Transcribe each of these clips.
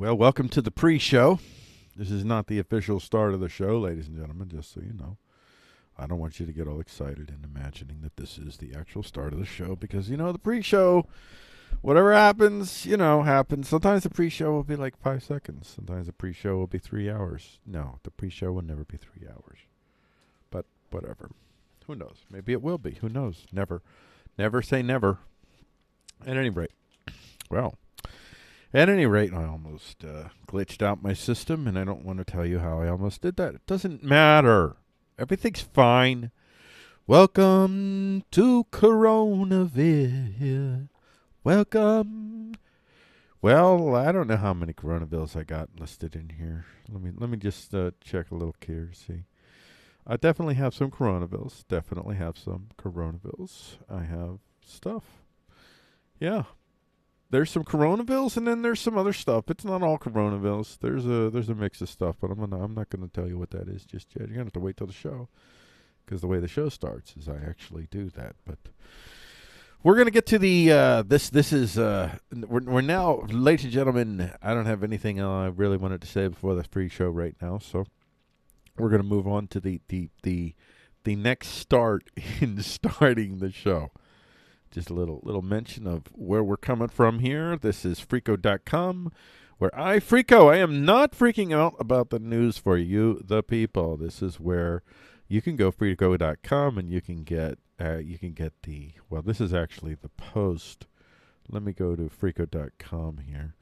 Well, welcome to the pre-show. This is not the official start of the show, ladies and gentlemen, just so you know. I don't want you to get all excited and imagining that this is the actual start of the show because, you know, the pre-show, Whatever happens, happens. Sometimes the pre-show will be like 5 seconds. Sometimes the pre-show will be 3 hours. No, the pre-show will never be 3 hours. But whatever. Who knows? Maybe it will be. Who knows? Never. Never say never. At any rate. Well, at any rate, I almost glitched out my system, and I don't want to tell you how I almost did that. It doesn't matter. Everything's fine. Welcome to Coronaville. Welcome. Well, I don't know how many Coronavilles I got listed in here. Let me just check a little here to see. I definitely have some Coronavilles. Definitely have some Coronavilles. I have stuff. Yeah. There's some Coronavilles, and then there's some other stuff. It's not all Coronavilles. There's a mix of stuff, but I'm not gonna tell you what that is just yet. You're gonna have to wait till the show, because the way the show starts is I actually do that. But we're gonna get to the this is we're now, ladies and gentlemen. I don't have anything I really wanted to say before the free show right now, so we're gonna move on to the next start in starting the show. Just a little mention of where we're coming from here. This is Freeqo.com, where I am not freaking out about the news for you, the people. This is where you can go, Freeqo.com, and you can get the, well, this is actually the post. Let me go to Freeqo.com here.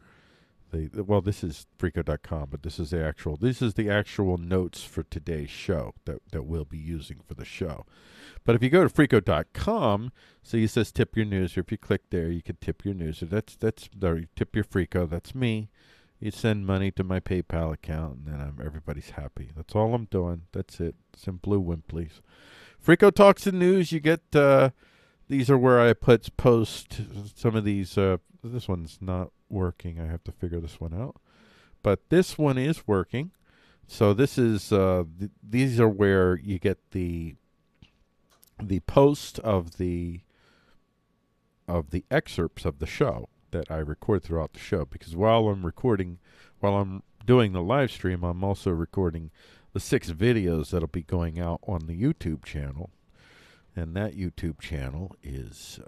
Well, this is Freeqo.com, but this is the actual notes for today's show that we'll be using for the show. But if you go to Freeqo.com, so it says tip your news, or if you click there, you can tip your news. That's or you tip your Freeqo. That's me. You send money to my PayPal account, and then everybody's happy. That's all I'm doing. That's it. Simply Wimplies. Freeqo Talks and News. You get these are where I post some of these. This one's not working. I have to figure this one out. But this one is working. So this is these are where you get the post of the excerpts of the show that I record throughout the show, because while I'm doing the live stream, I'm also recording the 6 videos that'll be going out on the YouTube channel. And that YouTube channel is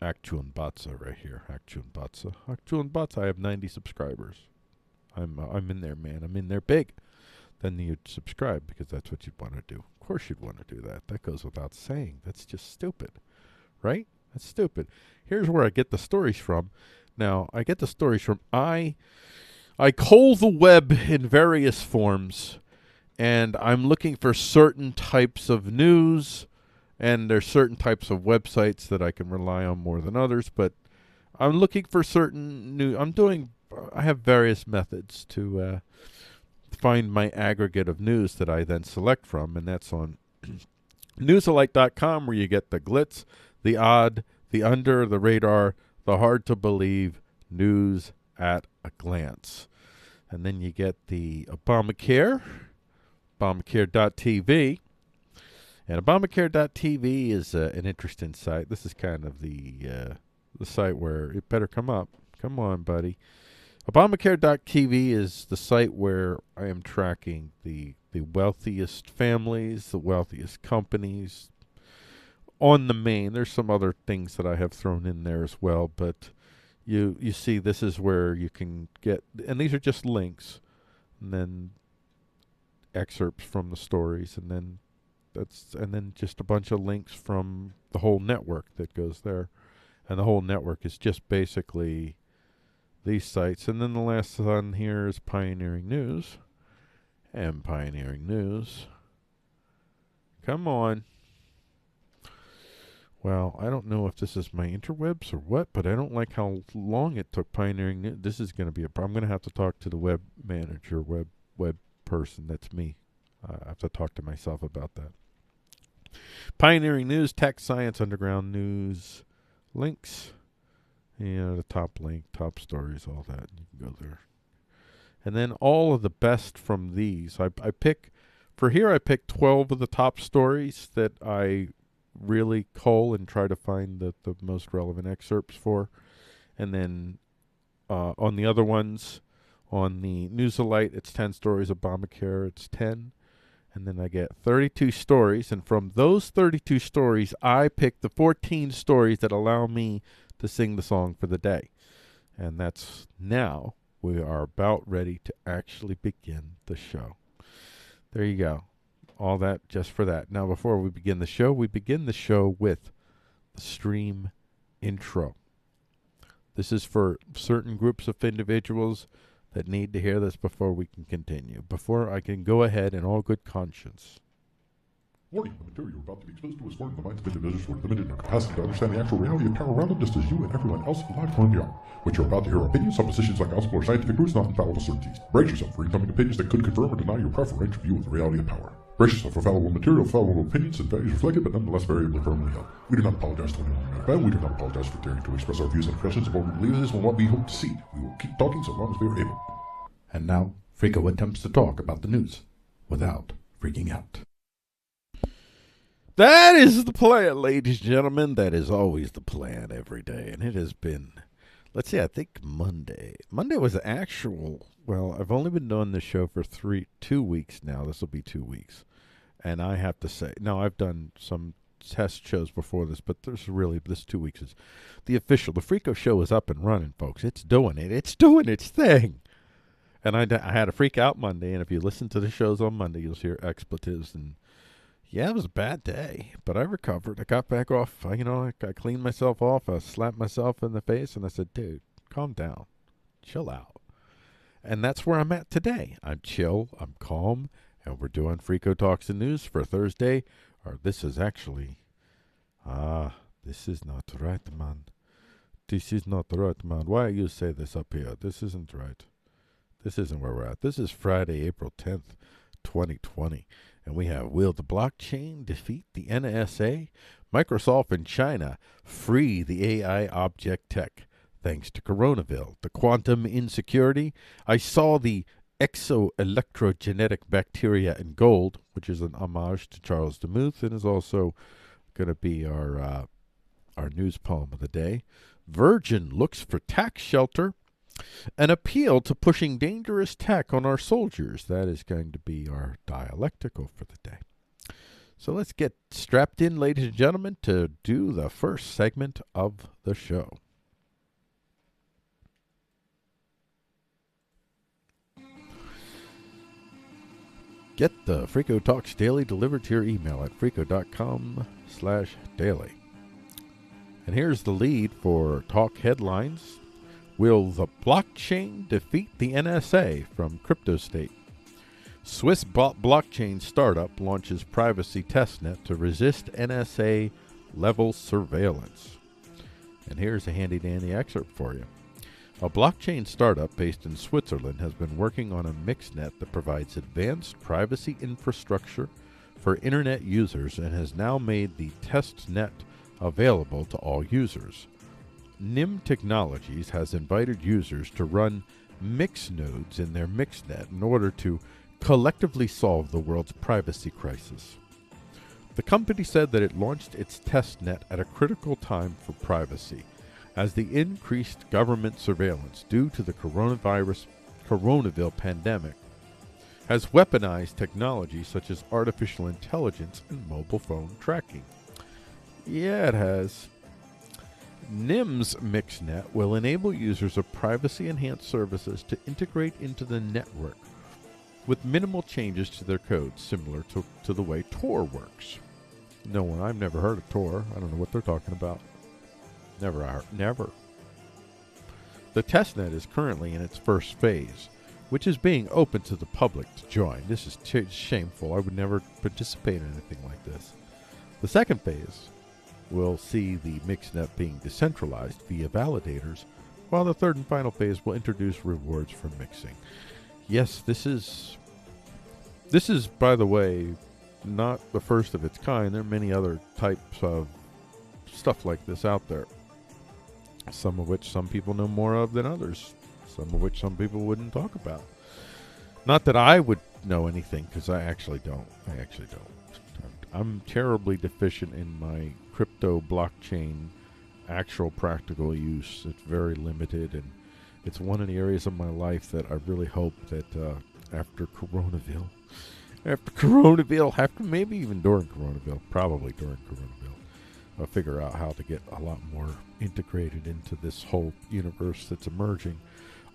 Actun Batsa right here. Actun Batsa. I have 90 subscribers. I'm in there, man. I'm in there big. Then you'd subscribe, because that's what you'd want to do. Of course you'd want to do that. That goes without saying. That's just stupid. Right? That's stupid. Here's where I get the stories from. Now, I get the stories from I cull the web in various forms, and I'm looking for certain types of news, and there's certain types of websites that I can rely on more than others, but I'm looking for certain I have various methods to find my aggregate of news that I then select from, and that's on Newsalike.com, where you get the glitz, the odd, the under, the radar, the hard to believe news at a glance. And then you get the Obamacare, Obamacare.tv. And Obamacare.tv is an interesting site. This is kind of the site where it better come up. Come on, buddy. Obamacare.tv is the site where I am tracking the wealthiest families, the wealthiest companies on the main. There's some other things that I have thrown in there as well, but you see, this is where you can get, and these are just links, and then excerpts from the stories, and then just a bunch of links from the whole network that goes there. And the whole network is just basically these sites. And then the last one here is Pioneering News. And Pioneering News. Come on. Well, I don't know if this is my interwebs or what, but I don't like how long it took Pioneering News. This is going to be a problem. I'm going to have to talk to the web manager, web person. That's me. I have to talk to myself about that. Pioneering News, Tech, Science, Underground News, links. The top link, top stories, all that. You can go there. And then all of the best from these. I pick 12 of the top stories that I really cull and try to find the most relevant excerpts for. And then on the other ones, on the Newsalite, it's 10 stories. Obamacare, it's 10. And then I get 32 stories. And from those 32 stories, I pick the 14 stories that allow me to sing the song for the day. And that's now we are about ready to actually begin the show. There you go. All that just for that. Now, before we begin the show with the stream intro. This is for certain groups of individuals that need to hear this before we can continue. Before I can go ahead in all good conscience. Warning, the material you're about to be exposed to is foreign to the minds of individuals who are limited in their capacity to understand the actual reality of power around them, just as you and everyone else alive currently are. What you're about to hear are opinions, suppositions, like gospel or scientific truths, not infallible certainties. Brace yourself for incoming opinions that could confirm or deny your preferential view of the reality of power. Brace yourself for fallible material, fallible opinions, and values reflected, but nonetheless variably firmly held. We do not apologize to anyone we know about. We do not apologize for daring to express our views and impressions of what we believe is and what we hope to see. We will keep talking so long as we are able. And now, Freeqo attempts to talk about the news without freaking out. That is the plan, ladies and gentlemen. That is always the plan every day. And it has been, let's see, I think Monday. Monday was the actual, well, I've only been doing this show for 2 weeks now. This will be 2 weeks. And I have to say, no, I've done some test shows before this, but there's really, this 2 weeks is the official. The Freeqo show is up and running, folks. It's doing it. It's doing its thing. And I had a freak out Monday, and if you listen to the shows on Monday, you'll hear expletives and yeah, it was a bad day, but I recovered. I got back off, I cleaned myself off. I slapped myself in the face, and I said, dude, calm down. Chill out. And that's where I'm at today. I'm chill, I'm calm, and we're doing Freeqo Talks and News for Thursday. Or this is actually, this is not right, man. This is not right, man. Why you say this up here? This isn't right. This isn't where we're at. This is Friday, April 10th, 2020. And we have, will the blockchain defeat the NSA? Microsoft and China free the AI object tech thanks to Coronaville. The Quantum Insecurity. I saw the Exoelectrogenic bacteria in gold, which is an homage to Charles Demuth and is also going to be our news poem of the day. Virgin looks for tax shelter. An appeal to pushing dangerous tech on our soldiers. That is going to be our dialectical for the day. So let's get strapped in, ladies and gentlemen, to do the first segment of the show. Get the Freeqo Talks Daily delivered to your email at freeqo.com/daily. And here's the lead for Talk Headlines. Will the blockchain defeat the NSA from CryptoState? Swiss blockchain startup launches privacy testnet to resist NSA-level surveillance. And here's a handy-dandy excerpt for you. A blockchain startup based in Switzerland has been working on a mixnet that provides advanced privacy infrastructure for Internet users and has now made the testnet available to all users. NIM Technologies has invited users to run mix nodes in their mixnet in order to collectively solve the world's privacy crisis. The company said that it launched its testnet at a critical time for privacy, as the increased government surveillance due to the Coronaville pandemic has weaponized technology such as artificial intelligence and mobile phone tracking. Yeah, it has. NIM's mixnet will enable users of privacy-enhanced services to integrate into the network with minimal changes to their code, similar to the way Tor works. No, I've never heard of Tor. I don't know what they're talking about. Never. The testnet is currently in its first phase, which is being open to the public to join. This is shameful. I would never participate in anything like this. The second phase will see the mixnet being decentralized via validators, while the third and final phase will introduce rewards for mixing. Yes, this is, by the way, not the first of its kind. There are many other types of stuff like this out there, some of which some people know more of than others, some of which some people wouldn't talk about. Not that I would know anything, because I actually don't. I'm terribly deficient in my crypto blockchain actual practical use. It's very limited, and it's one of the areas of my life that I really hope that after maybe even during Coronaville, probably during Coronaville, figure out how to get a lot more integrated into this whole universe that's emerging.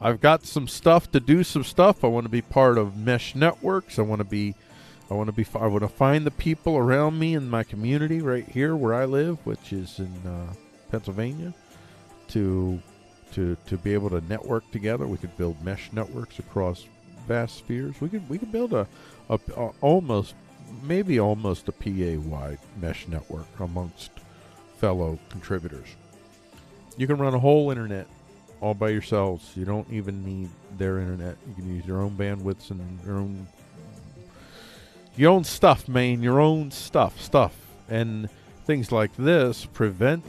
I've got some stuff to do. Some stuff. I want to be part of mesh networks. I want to find the people around me in my community right here where I live, which is in Pennsylvania, to be able to network together. We could build mesh networks across vast spheres. We could build a almost a PA-wide mesh network amongst fellow contributors. You can run a whole internet all by yourselves. You don't even need their internet. You can use your own bandwidths and your own stuff, man. Your own stuff. And things like this prevent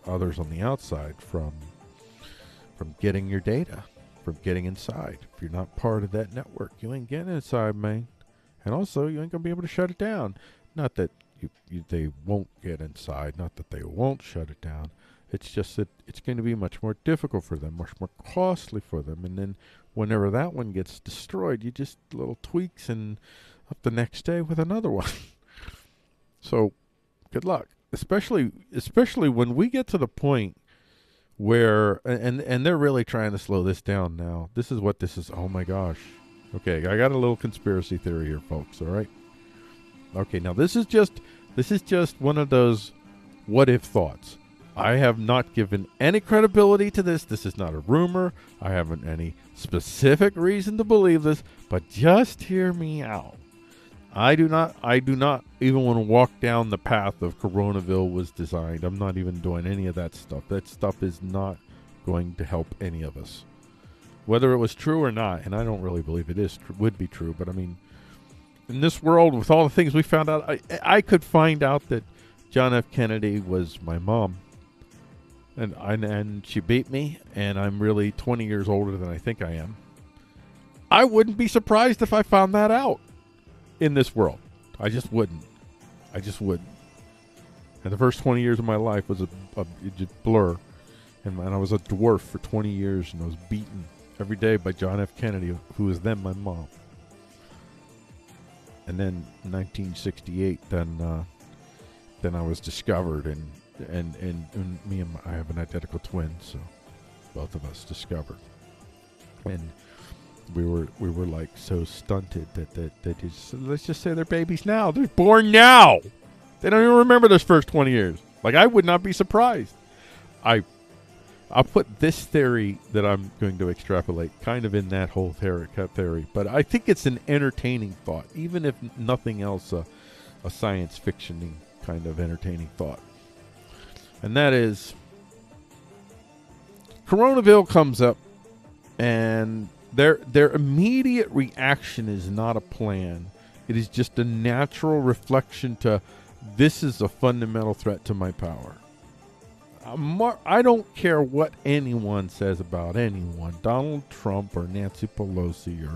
others on the outside from getting your data, from getting inside. If you're not part of that network, you ain't getting inside, man. And also, you ain't going to be able to shut it down. Not that they won't get inside, not that they won't shut it down. It's just that it's going to be much more difficult for them, much more costly for them. And then whenever that one gets destroyed, you just little tweaks and up the next day with another one. So good luck, especially when we get to the point where, and they're really trying to slow this down now. This is what this is. Oh my gosh. Okay, I got a little conspiracy theory here, folks. All right. Okay, now this is just one of those what if thoughts. I have not given any credibility to this. This is not a rumor. I haven't any specific reason to believe this, but just hear me out. I do not even want to walk down the path of Coronaville was designed. I'm not even doing any of that stuff. That stuff is not going to help any of us. Whether it was true or not, and I don't really believe it would be true, but I mean, in this world, with all the things we found out, I could find out that John F. Kennedy was my mom. And she beat me, and I'm really 20 years older than I think I am. I wouldn't be surprised if I found that out in this world. I just wouldn't. And the first 20 years of my life was a blur. And I was a dwarf for 20 years, and I was beaten every day by John F. Kennedy, who was then my mom. And then in 1968, then I was discovered, and me and I have an identical twin, so both of us discovered, and we were like so stunted that let's just say they're babies now. They're born now. They don't even remember those first 20 years. Like, I would not be surprised. I'll put this theory that I'm going to extrapolate kind of in that whole theory, but I think it's an entertaining thought, even if nothing else, a science fiction kind of entertaining thought. And that is, Coronaville comes up, and their immediate reaction is not a plan. It is just a natural reflection to, this is a fundamental threat to my power. I don't care what anyone says about anyone, Donald Trump or Nancy Pelosi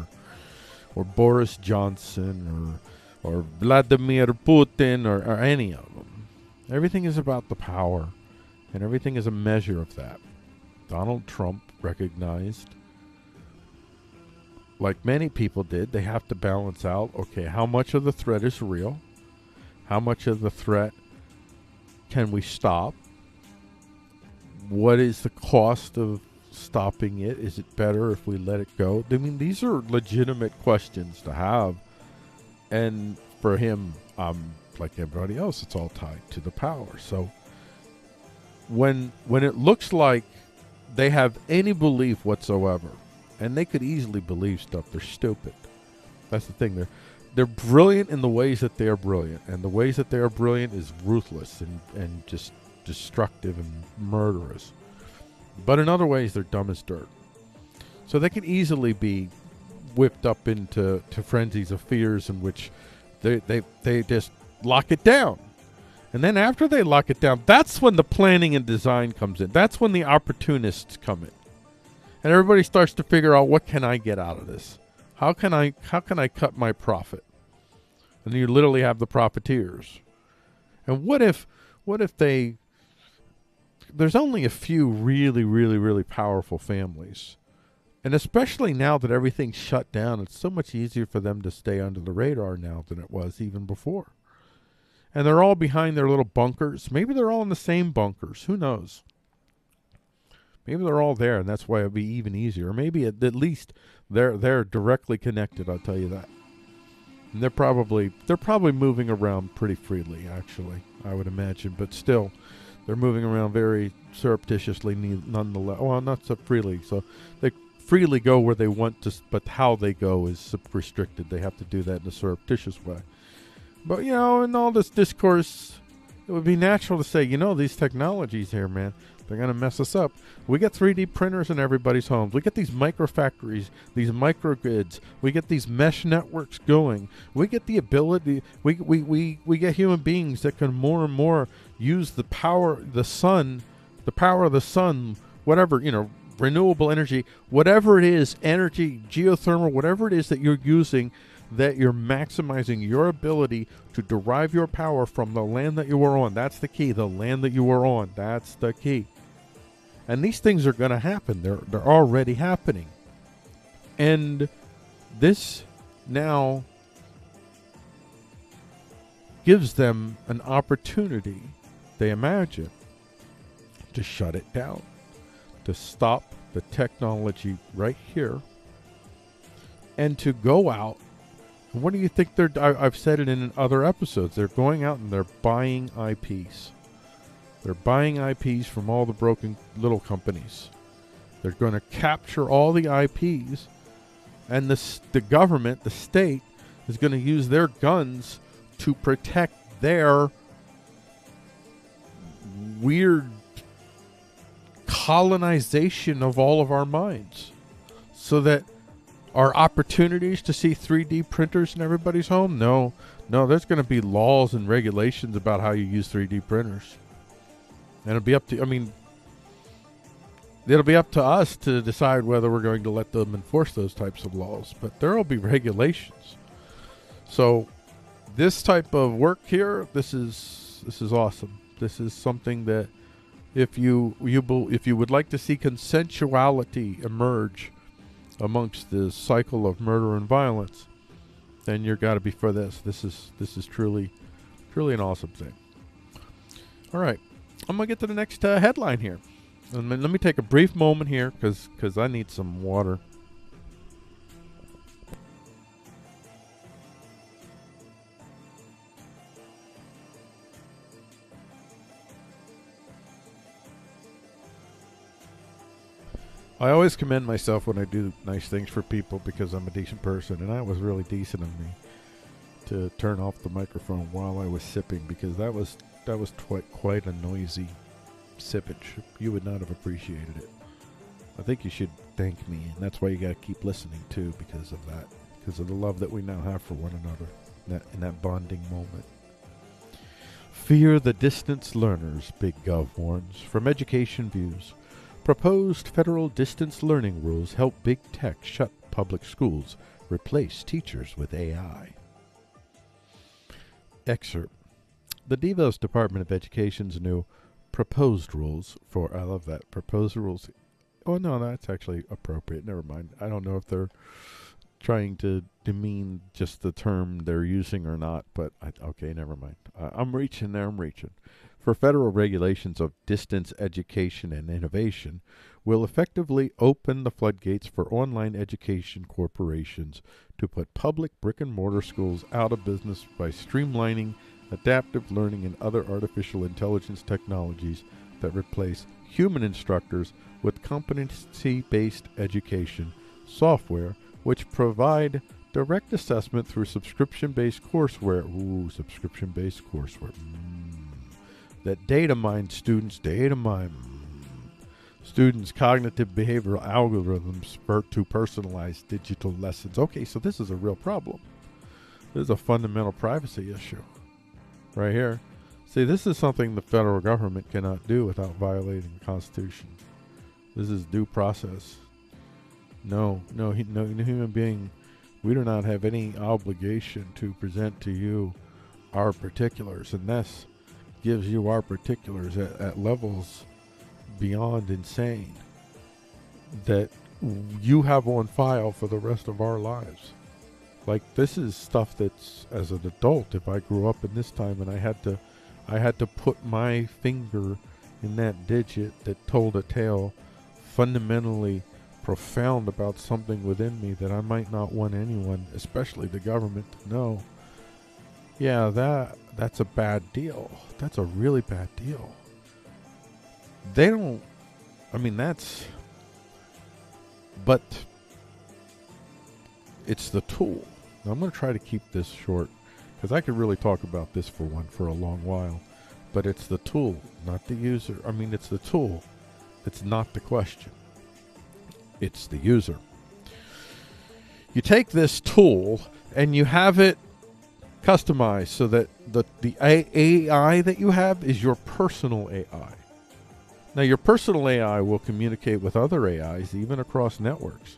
or Boris Johnson or Vladimir Putin or any of them. Everything is about the power, and everything is a measure of that. Donald Trump recognized, like many people did, they have to balance out, okay, how much of the threat is real? How much of the threat can we stop? What is the cost of stopping it? Is it better if we let it go? I mean, these are legitimate questions to have. And for him, like everybody else, it's all tied to the power. So when it looks like they have any belief whatsoever, and they could easily believe stuff, they're stupid. That's the thing. They're brilliant in the ways that they are brilliant, and the ways that they are brilliant is ruthless and just destructive and murderous. But in other ways, they're dumb as dirt. So they can easily be whipped up into frenzies of fears in which they just lock it down. And then after they lock it down, that's when the planning and design comes in. That's when the opportunists come in. And everybody starts to figure out, what can I get out of this? How can I cut my profit? And you literally have the profiteers. And what if there's only a few really, really, really powerful families. And especially now that everything's shut down, it's so much easier for them to stay under the radar now than it was even before. and they're all behind their little bunkers. Maybe they're all in the same bunkers. Who knows? Maybe they're all there, and that's why it'd be even easier. Or maybe at least they're directly connected. I'll tell you that. And they're probably moving around pretty freely, actually, I would imagine. But still, they're moving around very surreptitiously, nonetheless. Well, not so freely. So they freely go where they want to, but how they go is restricted. They have to do that in a surreptitious way. But, in all this discourse, it would be natural to say, these technologies here, man, they're going to mess us up. We get 3D printers in everybody's homes. We get these micro factories, these microgrids. We get these mesh networks going. We get the ability, we get human beings that can more and more use the power of the sun, whatever, renewable energy, whatever it is, energy, geothermal, whatever it is that you're using, that you're maximizing your ability to derive your power from the land that you are on. That's the key. The land that you are on. That's the key. And these things are going to happen. They're already happening. And this now gives them an opportunity, they imagine, to shut it down, to stop the technology right here, and to go out. And what do you think I've said it in other episodes. They're going out and they're buying IPs. They're buying IPs from all the broken little companies. They're going to capture all the IPs, and the government, the state, is going to use their guns to protect their weird colonization of all of our minds, so that our opportunities to see 3D printers in everybody's home, no, there's going to be laws and regulations about how you use 3D printers. And it'll be up to us to decide whether we're going to let them enforce those types of laws. But there will be regulations. So this type of work here, this is awesome. This is something that if you would like to see consensuality emerge amongst the cycle of murder and violence, then you've got to be for this. This is truly an awesome thing. All right. I'm going to get to the next headline here. And let me take a brief moment here because I need some water. I always commend myself when I do nice things for people because I'm a decent person, and that was really decent of me to turn off the microphone while I was sipping, because that was quite a noisy sippage. You would not have appreciated it. I think you should thank me, and that's why you got to keep listening too, because of that, because of the love that we now have for one another in that bonding moment. Fear the distance learners, Big Gov warns. From Education Views, proposed federal distance learning rules help big tech shut public schools, replace teachers with AI. Excerpt. The Demuth Department of Education's new proposed rules for, I love that, proposed rules. Oh, no, that's actually appropriate. Never mind. I don't know if they're trying to demean just the term they're using or not, but okay, never mind. I'm reaching there, For federal regulations of distance education and innovation will effectively open the floodgates for online education corporations to put public brick-and-mortar schools out of business by streamlining adaptive learning and other artificial intelligence technologies that replace human instructors with competency-based education software, which provide direct assessment through subscription-based courseware. Ooh, subscription-based courseware. That data mine students, students' cognitive behavioral algorithms to personalize digital lessons. Okay, so this is a real problem. This is a fundamental privacy issue right here. See, this is something the federal government cannot do without violating the Constitution. This is due process. No human being, we do not have any obligation to present to you our particulars, and this gives you our particulars at levels beyond insane that you have on file for the rest of our lives. Like, this is stuff that's, as an adult, if I grew up in this time and I had to put my finger in that digit that told a tale fundamentally profound about something within me that I might not want anyone, especially the government, to know. Yeah, that's a bad deal. That's a really bad deal. They don't, I mean, but it's the tool. Now, I'm going to try to keep this short because I could really talk about this for a long while. But it's the tool, not the user. I mean, it's the tool. It's not the question. It's the user. You take this tool and you have it customized so that the AI that you have is your personal AI. Now, your personal AI will communicate with other AIs, even across networks.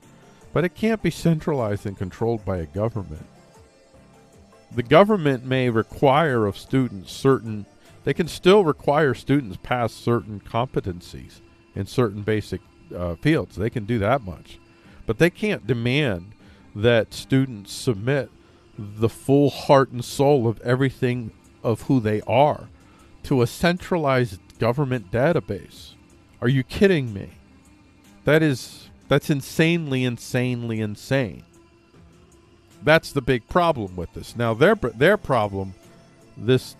But it can't be centralized and controlled by a government. The government may require of students they can still require students pass certain competencies in certain basic fields. They can do that much. But they can't demand that students submit the full heart and soul of everything of who they are to a centralized government database. Are you kidding me? That's insanely insane. That's the big problem with this. Now, their problem, this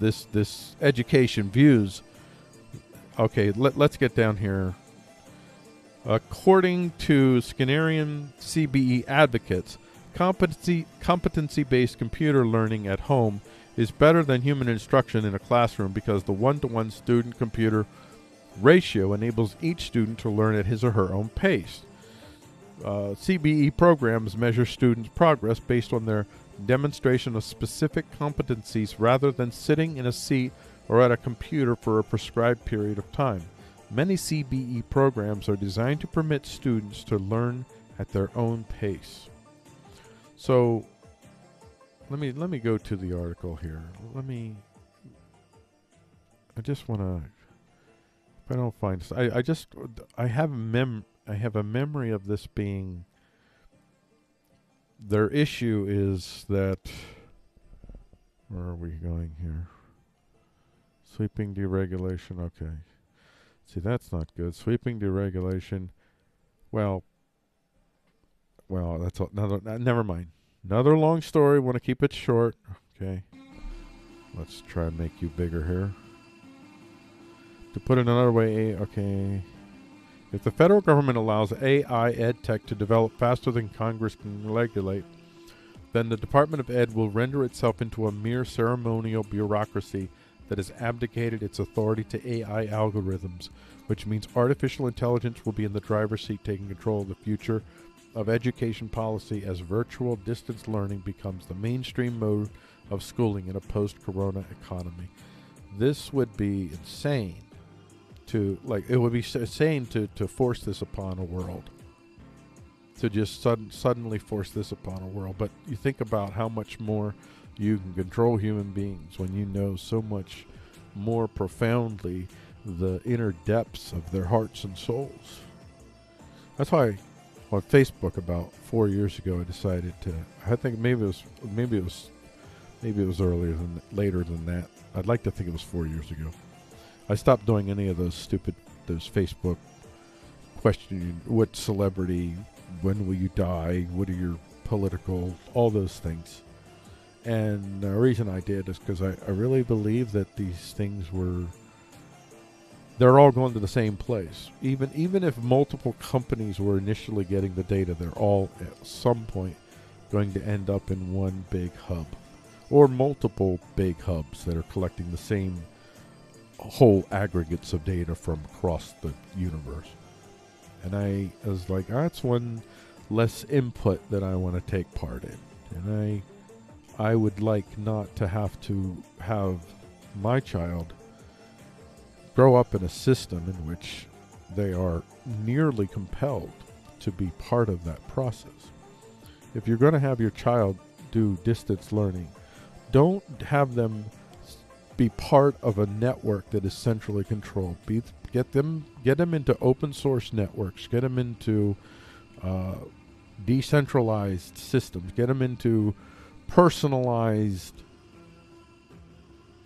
education views. Okay, let's get down here. According to Skinnerian CBE advocates, competency-based computer learning at home is better than human instruction in a classroom because the one-to-one student-computer ratio enables each student to learn at his or her own pace. CBE programs measure students' progress based on their demonstration of specific competencies rather than sitting in a seat or at a computer for a prescribed period of time. Many CBE programs are designed to permit students to learn at their own pace. So, let me go to the article here. I just want to, if I don't find, I have a memory of this being, their issue is that, where are we going here? Sweeping deregulation, okay. See, that's not good. Sweeping deregulation, well, that's all, never mind. Another long story, want to keep it short. Okay. Let's try and make you bigger here. To put it another way, okay. If the federal government allows AI ed tech to develop faster than Congress can regulate, then the Department of Ed will render itself into a mere ceremonial bureaucracy that has abdicated its authority to AI algorithms, which means artificial intelligence will be in the driver's seat taking control of the future of education policy as virtual distance learning becomes the mainstream mode of schooling in a post-corona economy. This would be insane to force this upon a world. To just suddenly force this upon a world. But you think about how much more you can control human beings when you know so much more profoundly the inner depths of their hearts and souls. That's why on Facebook about 4 years ago I decided to, I think maybe it was later than that. I'd like to think it was 4 years ago. I stopped doing any of those Facebook questioning what celebrity, when will you die, what are your political, all those things. And the reason I did is because I really believe that these things they're all going to the same place. Even if multiple companies were initially getting the data, they're all at some point going to end up in one big hub. Or multiple big hubs that are collecting the same whole aggregates of data from across the universe. And I was like, that's one less input that I want to take part in. And I would like not to have my child grow up in a system in which they are nearly compelled to be part of that process. If you're going to have your child do distance learning, don't have them be part of a network that is centrally controlled. Get them into open source networks. Get them into decentralized systems. Get them into personalized,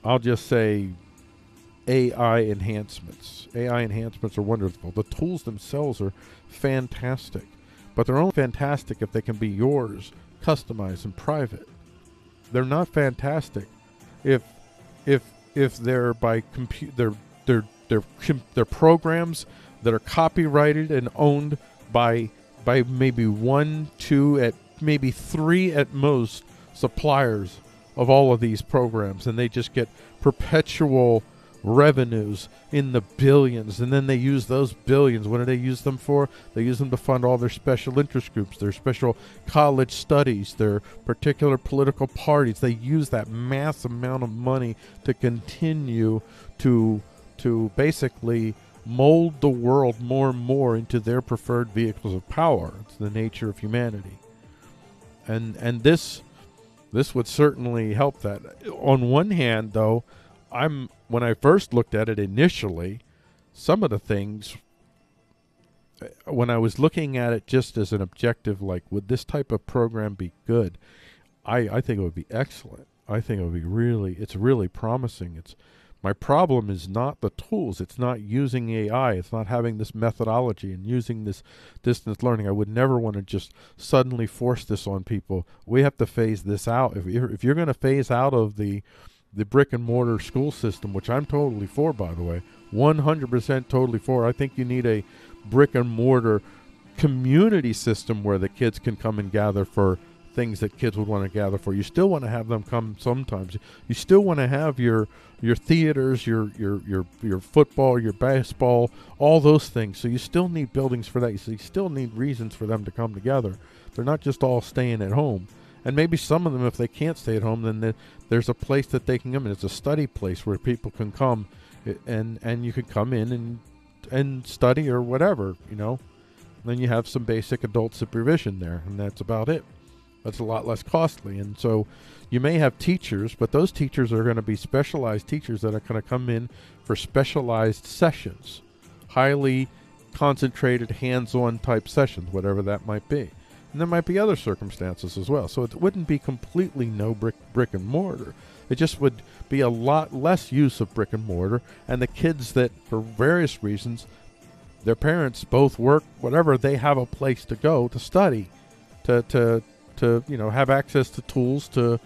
I'll just say, AI enhancements. AI enhancements are wonderful. The tools themselves are fantastic, but they're only fantastic if they can be yours, customized and private. They're not fantastic if they're by they're programs that are copyrighted and owned by maybe 1, 2, at maybe 3 at most suppliers of all of these programs, and they just get perpetual revenues in the billions, and then they use those billions. What do they use them for? They use them to fund all their special interest groups, their special college studies, their particular political parties. They use that mass amount of money to continue to basically mold the world more and more into their preferred vehicles of power. It's the nature of humanity, and this would certainly help that. On one hand, though, when I first looked at it initially, some of the things, when I was looking at it just as an objective, like, would this type of program be good? I think it would be excellent. I think it would be it's really promising. My problem is not the tools. It's not using AI. It's not having this methodology and using this distance learning. I would never want to just suddenly force this on people. We have to phase this out. If you're going to phase out of the brick and mortar school system, which I'm totally for, by the way, 100% totally for. I think you need a brick and mortar community system where the kids can come and gather for things that kids would want to gather for. You still want to have them come sometimes. You still want to have your theaters, your football, your basketball, all those things. So you still need buildings for that. So you still need reasons for them to come together. They're not just all staying at home. And maybe some of them, if they can't stay at home, then there's a place that they can come in. It's a study place where people can come, and you can come in and study or whatever, And then you have some basic adult supervision there, and that's about it. That's a lot less costly. And so you may have teachers, but those teachers are going to be specialized teachers that are going to come in for specialized sessions, highly concentrated, hands-on type sessions, whatever that might be. And there might be other circumstances as well. So it wouldn't be completely no brick and mortar. It just would be a lot less use of brick and mortar. And the kids that, for various reasons, their parents both work, whatever, they have a place to go to study, to have access to tools to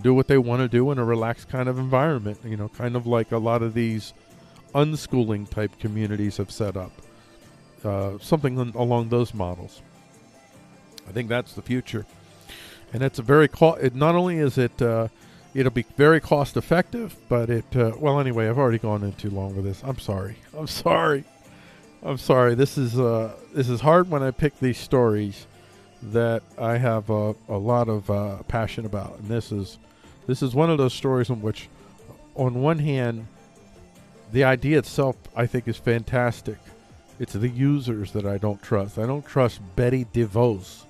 do what they want to do in a relaxed kind of environment, kind of like a lot of these unschooling type communities have set up, something along those models. I think that's the future, and it's a very not only is it it'll be very cost effective, but well, anyway, I've already gone in too long with this. I'm sorry. This is hard when I pick these stories that I have a lot of passion about, and this is one of those stories in which, on one hand, the idea itself I think is fantastic. It's the users that I don't trust. I don't trust Betty DeVos.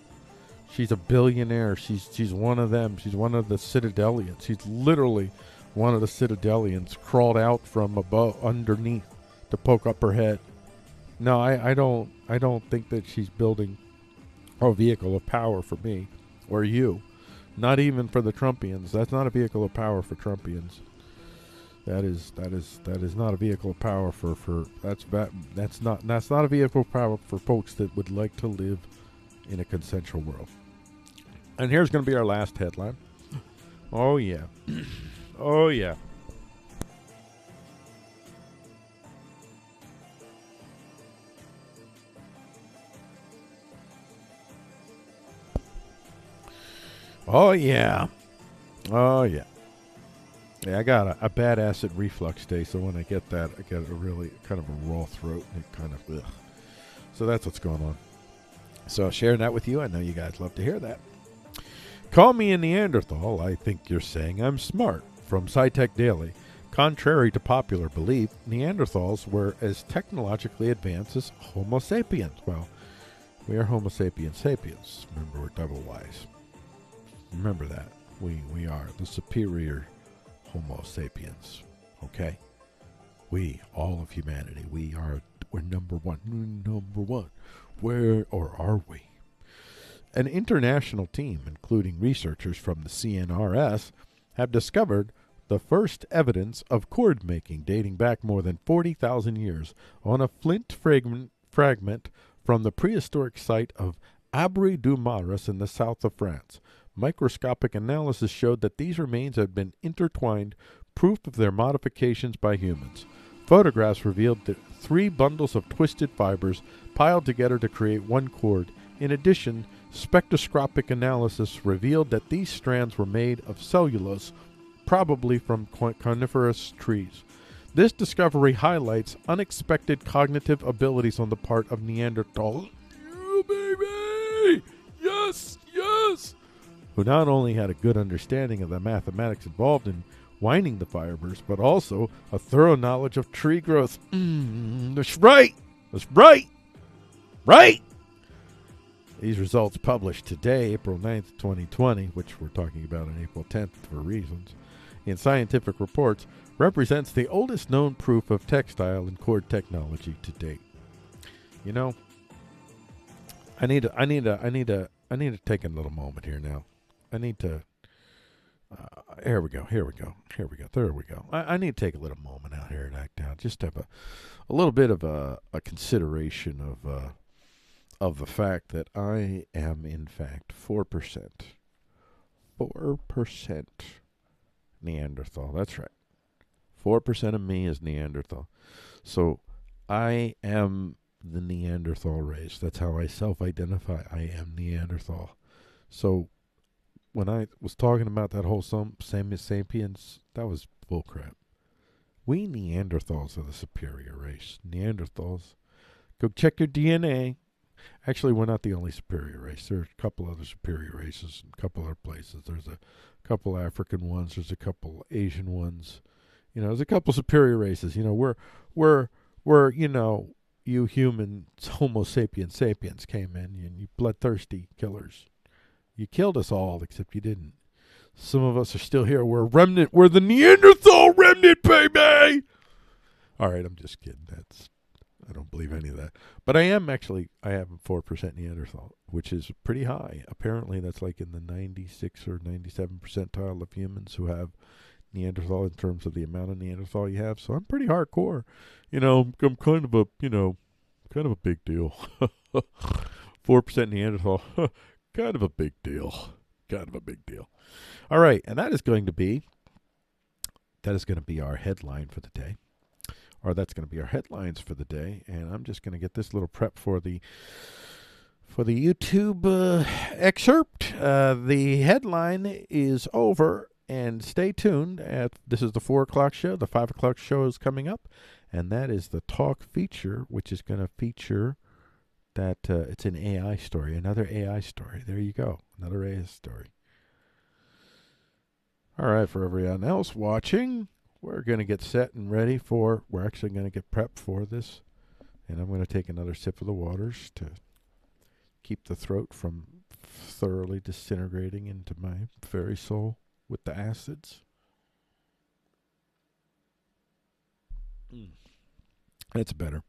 She's a billionaire. She's one of them. She's one of the Citadelians. She's literally one of the Citadelians, crawled out from underneath to poke up her head. No, I don't think that she's building a vehicle of power for me or you. Not even for the Trumpians. That's not a vehicle of power for Trumpians. That is not a vehicle of power that's not a vehicle of power for folks that would like to live in a consensual world. And here's going to be our last headline. Oh yeah. Oh yeah. Oh yeah. Oh yeah. Yeah, I got a bad acid reflux day, so when I get that, I get a really kind of a raw throat, and it kind of, ugh. So that's what's going on. So sharing that with you, I know you guys love to hear that. Call me a Neanderthal, I think you're saying I'm smart. From SciTech Daily. Contrary to popular belief, Neanderthals were as technologically advanced as Homo sapiens. Well, we are Homo sapiens sapiens. Remember, we're double wise. Remember that. We are the superior Homo sapiens. Okay? We, all of humanity, we're number one. Number one. Where, or are we? an international team, including researchers from the CNRS, have discovered the first evidence of cord making dating back more than 40,000 years on a flint fragment from the prehistoric site of Abri-du-Maris in the south of France. Microscopic analysis showed that these remains had been intertwined, proof of their modifications by humans. Photographs revealed that 3 bundles of twisted fibers piled together to create one cord. In addition, spectroscopic analysis revealed that these strands were made of cellulose, probably from coniferous trees. This discovery highlights unexpected cognitive abilities on the part of Neanderthals. You baby! Yes! Yes! Who not only had a good understanding of the mathematics involved in winding the fibers, but also a thorough knowledge of tree growth. That's right! That's right! Right! These results published today, April 9th, 2020, which we're talking about on April 10th for reasons, in Scientific Reports, represents the oldest known proof of textile and cord technology to date. You know, I need to take a little moment here now. I need to. Here we go. There we go. I need to take a little moment out here and act out. Just have a little bit of a consideration of the fact that I am in fact 4% Neanderthal. That's right. 4% of me is Neanderthal. So I am the Neanderthal race. That's how I self-identify. I am Neanderthal. So when I was talking about that whole sapiens, that was bullcrap. We Neanderthals are the superior race. Neanderthals, go check your DNA. Actually, we're not the only superior race. There are a couple other superior races in a couple other places. There's a couple African ones. There's a couple Asian ones. You know, there's a couple superior races. You know, we're you know, you humans, Homo sapiens came in, and you bloodthirsty killers. You killed us all, except you didn't. Some of us are still here. We're a remnant. We're the Neanderthal remnant, baby! All right, I'm just kidding. I don't believe any of that. But I am 4% Neanderthal, which is pretty high. Apparently, that's like in the 96 or 97 percentile of humans who have Neanderthal in terms of the amount of Neanderthal you have. So I'm pretty hardcore. You know, I'm kind of a big deal. 4% Neanderthal. Kind of a big deal. All right, and that is going to be our headline for the day. Or that's going to be our headlines for the day, and I'm just going to get this little prep for the YouTube excerpt. The headline is over, and stay tuned. This is the 4 o'clock show. The 5 o'clock show is coming up, and that is the talk feature, which is going to feature that it's an AI story, another AI story. There you go, another AI story. All right, for everyone else watching, we're going to get set and ready we're actually going to get prepped for this. And I'm going to take another sip of the waters to keep the throat from thoroughly disintegrating into my very soul with the acids. That's better.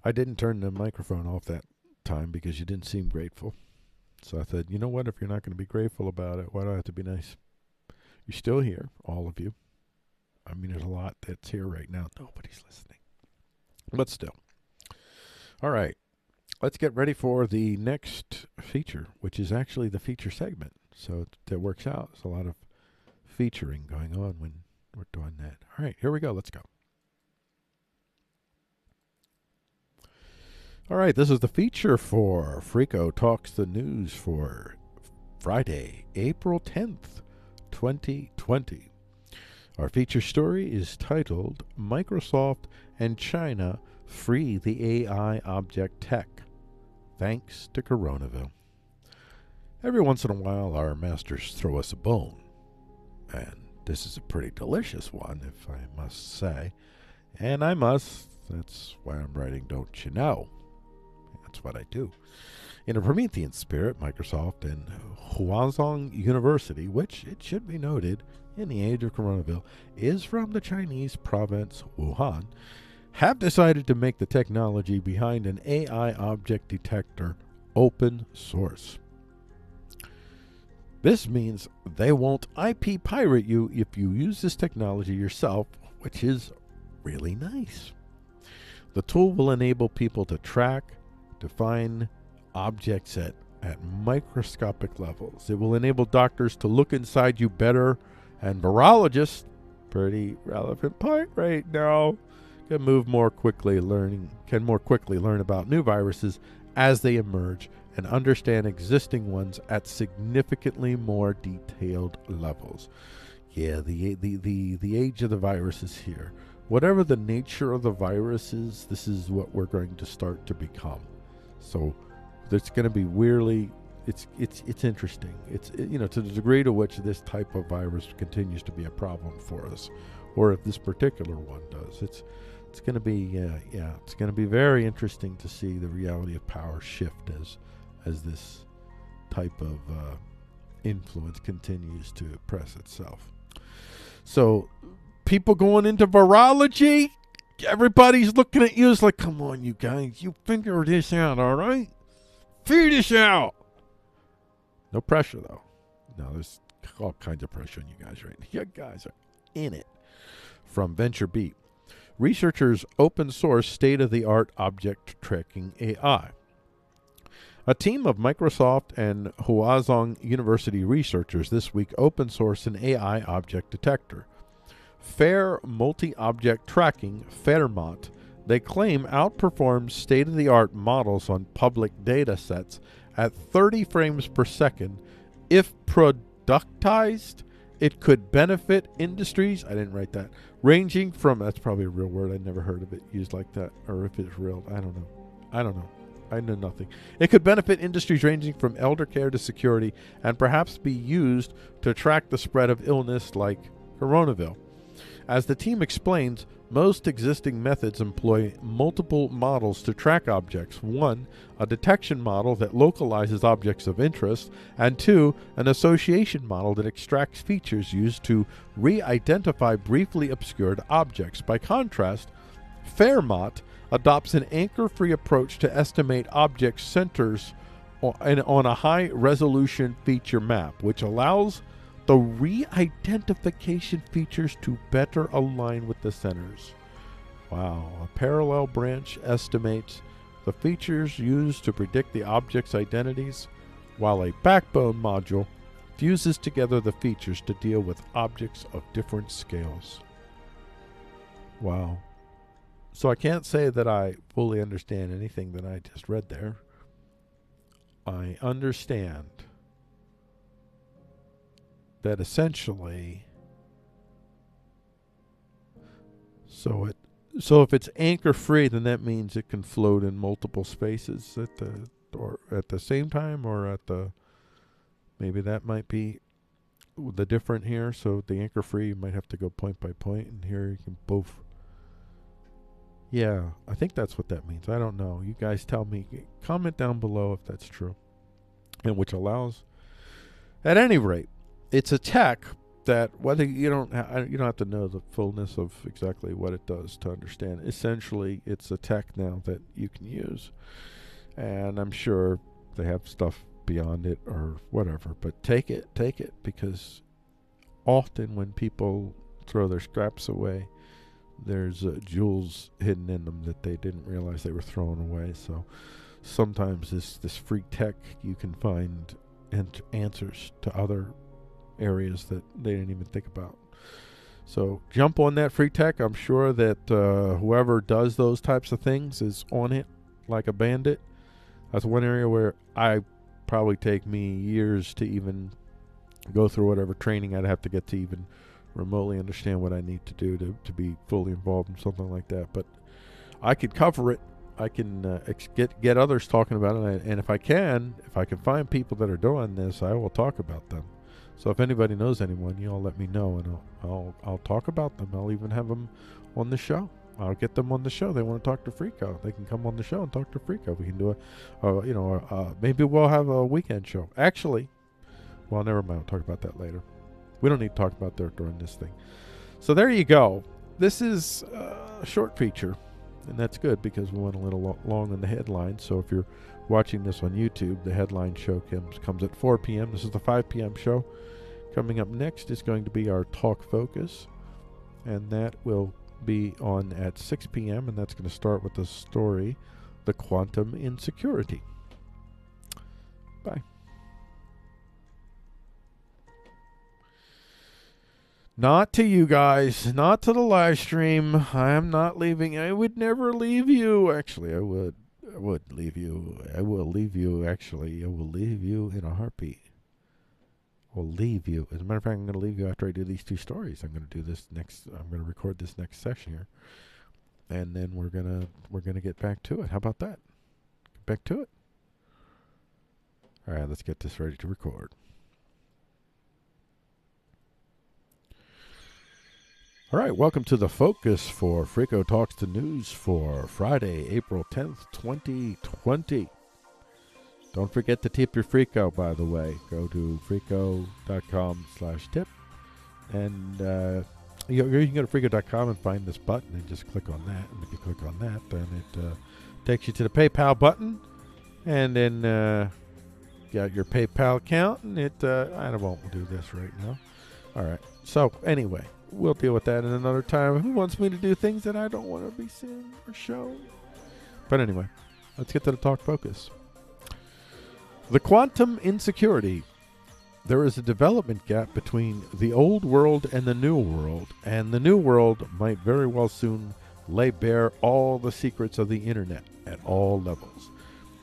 I didn't turn the microphone off that time because you didn't seem grateful. So I said, you know what? If you're not going to be grateful about it, why do I have to be nice? You're still here, all of you. I mean, there's a lot that's here right now. Nobody's listening. But still. All right. Let's get ready for the next feature, which is actually the feature segment. So it works out. There's a lot of featuring going on when we're doing that. All right, here we go. Let's go. All right, this is the feature for Freeqo Talks the News for Friday, April 10th, 2020. Our feature story is titled, Microsoft and China Free the AI Object Tech, Thanks to Coronaville. Every once in a while, our masters throw us a bone. And this is a pretty delicious one, if I must say. And I must. That's why I'm writing Don't You Know. That's what I do. In a Promethean spirit, Microsoft and Huazhong University, which, it should be noted, in the age of Coronaville, is from the Chinese province Wuhan, have decided to make the technology behind an AI object detector open source. This means they won't IP pirate you if you use this technology yourself, which is really nice. The tool will enable people to track, define objects at microscopic levels. It will enable doctors to look inside you better, and virologists, pretty relevant point right now, can more quickly learn about new viruses as they emerge and understand existing ones at significantly more detailed levels. Yeah, the age of the virus is here. Whatever the nature of the virus is, this is what we're going to start to become. So it's going to be weirdly, it's interesting. It's to the degree to which this type of virus continues to be a problem for us, or if this particular one does. It's going to be it's going to be very interesting to see the reality of power shift as this type of influence continues to press itself. So people going into virology, everybody's looking at you as like, come on, you guys, you figure this out, all right? Figure this out. No pressure, though. No, there's all kinds of pressure on you guys right now. You guys are in it. From VentureBeat, researchers open source state-of-the-art object tracking AI. A team of Microsoft and Huazhong University researchers this week open sourced an AI object detector. Fair Multi-Object Tracking, FAIRMOT, they claim outperforms state-of-the-art models on public data sets at 30 frames per second. If productized, it could benefit industries, I didn't write that, ranging from, that's probably a real word, I never heard of it used like that, or if it's real, I don't know. I know nothing. It could benefit industries ranging from elder care to security, and perhaps be used to track the spread of illness like Coronaville. As the team explains, most existing methods employ multiple models to track objects. 1, a detection model that localizes objects of interest, and 2, an association model that extracts features used to re-identify briefly obscured objects. By contrast, FAIRMOT adopts an anchor-free approach to estimate object centers on a high-resolution feature map, which allows the re-identification features to better align with the centers. Wow. A parallel branch estimates the features used to predict the object's identities, while a backbone module fuses together the features to deal with objects of different scales. Wow. So I can't say that I fully understand anything that I just read there. I understand that essentially, so if it's anchor free, then that means it can float in multiple spaces at the same time, or maybe that might be the different here. So the anchor free, you might have to go point by point, and here you can both. Yeah, I think that's what that means. I don't know. You guys tell me. Comment down below if that's true. And which allows, at any rate, it's a tech that whether you don't have to know the fullness of exactly what it does to understand. Essentially, it's a tech now that you can use, and I'm sure they have stuff beyond it or whatever. But take it because often when people throw their scraps away, there's jewels hidden in them that they didn't realize they were throwing away. So sometimes this free tech, you can find answers to other areas that they didn't even think about. So jump on that free tech. I'm sure that whoever does those types of things is on it like a bandit. That's one area where I probably take me years to even go through whatever training I'd have to get to even remotely understand what I need to do to be fully involved in something like that. But I could cover it. I can get others talking about it, and if I can find people that are doing this, I will talk about them. So if anybody knows anyone, you all let me know, and I'll talk about them. I'll even have them on the show. I'll get them on the show. They want to talk to Freeqo. They can come on the show and talk to Freeqo. We can do maybe we'll have a weekend show. Actually, well, never mind. I'll talk about that later. We don't need to talk about that during this thing. So there you go. This is a short feature. And that's good because we went a little long on the headline. So if you're watching this on YouTube, the headline show comes at 4 p.m. This is the 5 p.m. show. Coming up next is going to be our Talk Focus, and that will be on at 6 p.m., and that's going to start with the story, The Quantum Insecurity. Bye. Not to you guys, not to the live stream. I am not leaving. I would never leave you. Actually, I would leave you. I will leave you. Actually, I will leave you in a heartbeat. I'll leave you. As a matter of fact, I'm going to leave you after I do these two stories. I'm going to do this next. I'm going to record this next session here, and then we're gonna get back to it. How about that? Get back to it. All right, let's get this ready to record. All right, welcome to the focus for Freeqo Talks the News for Friday, April 10th, 2020. Don't forget to tip your Freeqo, by the way. Go to freeqo.com/tip. And you can go to freeqo.com and find this button and just click on that. And if you click on that, then it takes you to the PayPal button. And then got your PayPal account. And I won't do this right now. All right. So, anyway. We'll deal with that in another time. Who wants me to do things that I don't want to be seen or shown? But anyway, let's get to the Talk Focus. The Quantum Insecurity. There is a development gap between the old world and the new world, and the new world might very well soon lay bare all the secrets of the internet at all levels.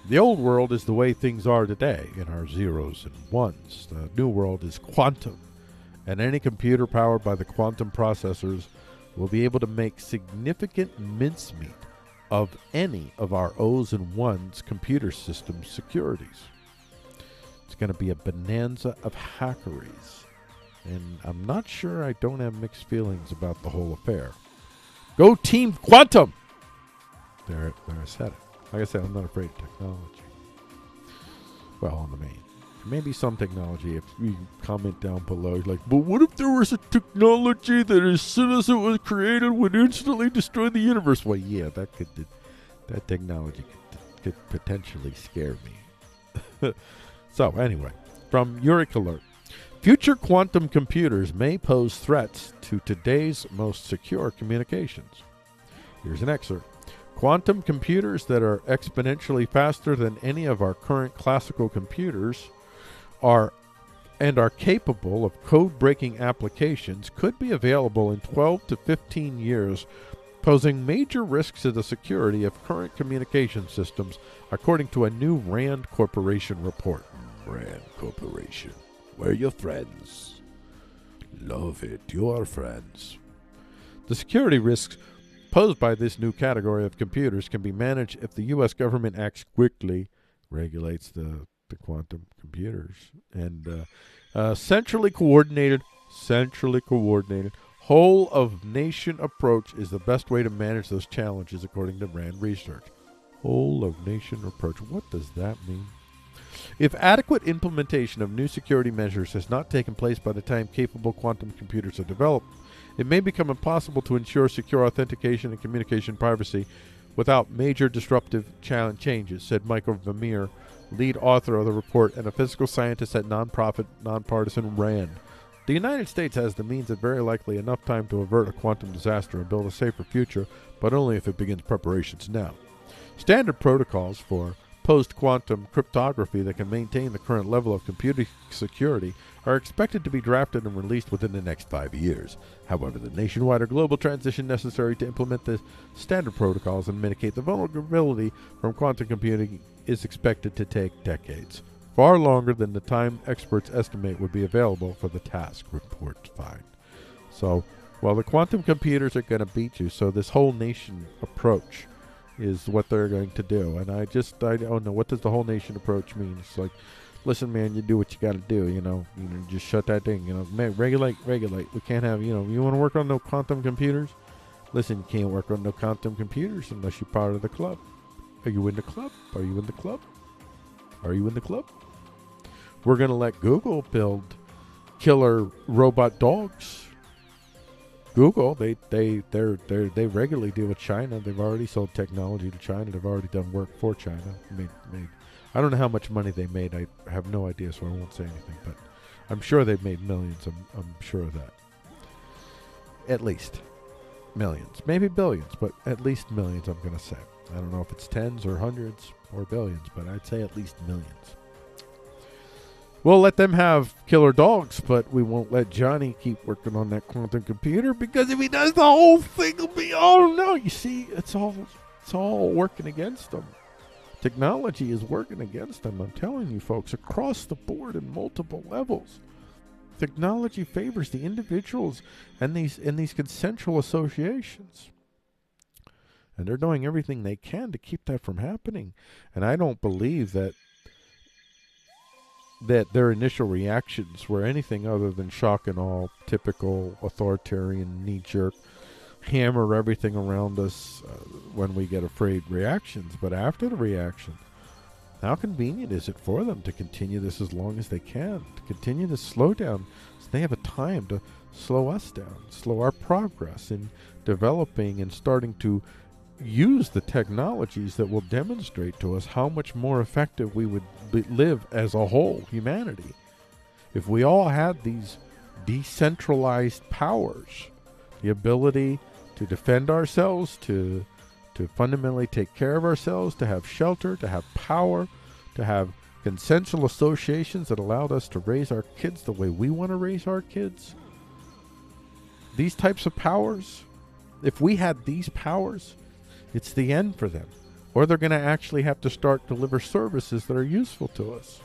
The old world is the way things are today, in our zeros and ones. The new world is quantum. And any computer powered by the quantum processors will be able to make significant mincemeat of any of our O's and ones computer system securities. It's going to be a bonanza of hackeries, and I'm not sure I don't have mixed feelings about the whole affair. Go Team Quantum! There I said it. Like I said, I'm not afraid of technology. Well, on the main. Maybe some technology, if you comment down below, like, but what if there was a technology that as soon as it was created would instantly destroy the universe? Well, yeah, that technology could potentially scare me. So, anyway, from Uric Alert. Future quantum computers may pose threats to today's most secure communications. Here's an excerpt. Quantum computers that are exponentially faster than any of our current classical computers are capable of code-breaking applications could be available in 12 to 15 years, posing major risks to the security of current communication systems, according to a new RAND Corporation report. RAND Corporation. We're your friends. Love it. Your friends. The security risks posed by this new category of computers can be managed if the U.S. government acts quickly, regulates the quantum computers, and centrally coordinated whole of nation approach is the best way to manage those challenges, according to RAND research. Whole of nation approach. What does that mean? If adequate implementation of new security measures has not taken place by the time capable quantum computers are developed, it may become impossible to ensure secure authentication and communication privacy without major disruptive changes, said Michael Vermeer, lead author of the report and a physical scientist at nonpartisan RAND. The United States has the means and very likely enough time to avert a quantum disaster and build a safer future, but only if it begins preparations now. Standard protocols for post-quantum cryptography that can maintain the current level of computer security are expected to be drafted and released within the next 5 years. However, the nationwide or global transition necessary to implement the standard protocols and mitigate the vulnerability from quantum computing is expected to take decades, far longer than the time experts estimate would be available for the task, reports find. So, well, the quantum computers are going to beat you, so this whole nation approach is what they're going to do. And I don't know, what does the whole nation approach mean? It's like, listen, man, you do what you got to do, you know, just shut that thing, regulate. We can't have, you want to work on no quantum computers? Listen, you can't work on no quantum computers unless you're part of the club. Are you in the club? Are you in the club? Are you in the club? We're going to let Google build killer robot dogs. Google, they regularly deal with China. They've already sold technology to China. They've already done work for China. I don't know how much money they made. I have no idea, so I won't say anything. But I'm sure they've made millions. I'm sure of that. At least millions, maybe billions, but at least millions. I'm going to say. I don't know if it's tens or hundreds or billions, but I'd say at least millions. We'll let them have killer dogs, but we won't let Johnny keep working on that quantum computer, because if he does, the whole thing will be, oh no, you see, it's all working against him. Technology is working against them. I'm telling you folks, across the board in multiple levels. Technology favors the individuals and these consensual associations. And they're doing everything they can to keep that from happening. And I don't believe that their initial reactions were anything other than shock and awe, typical authoritarian knee-jerk, hammer everything around us when we get afraid reactions. But after the reaction, how convenient is it for them to continue this as long as they can, to continue to slow down, so they have a time to slow us down, slow our progress in developing and starting to use the technologies that will demonstrate to us how much more effective we would live as a whole, humanity, if we all had these decentralized powers, the ability to defend ourselves, to fundamentally take care of ourselves, to have shelter, to have power, to have consensual associations that allowed us to raise our kids the way we want to raise our kids. These types of powers, if we had these powers, it's the end for them. Or they're going to actually have to start deliver services that are useful to us.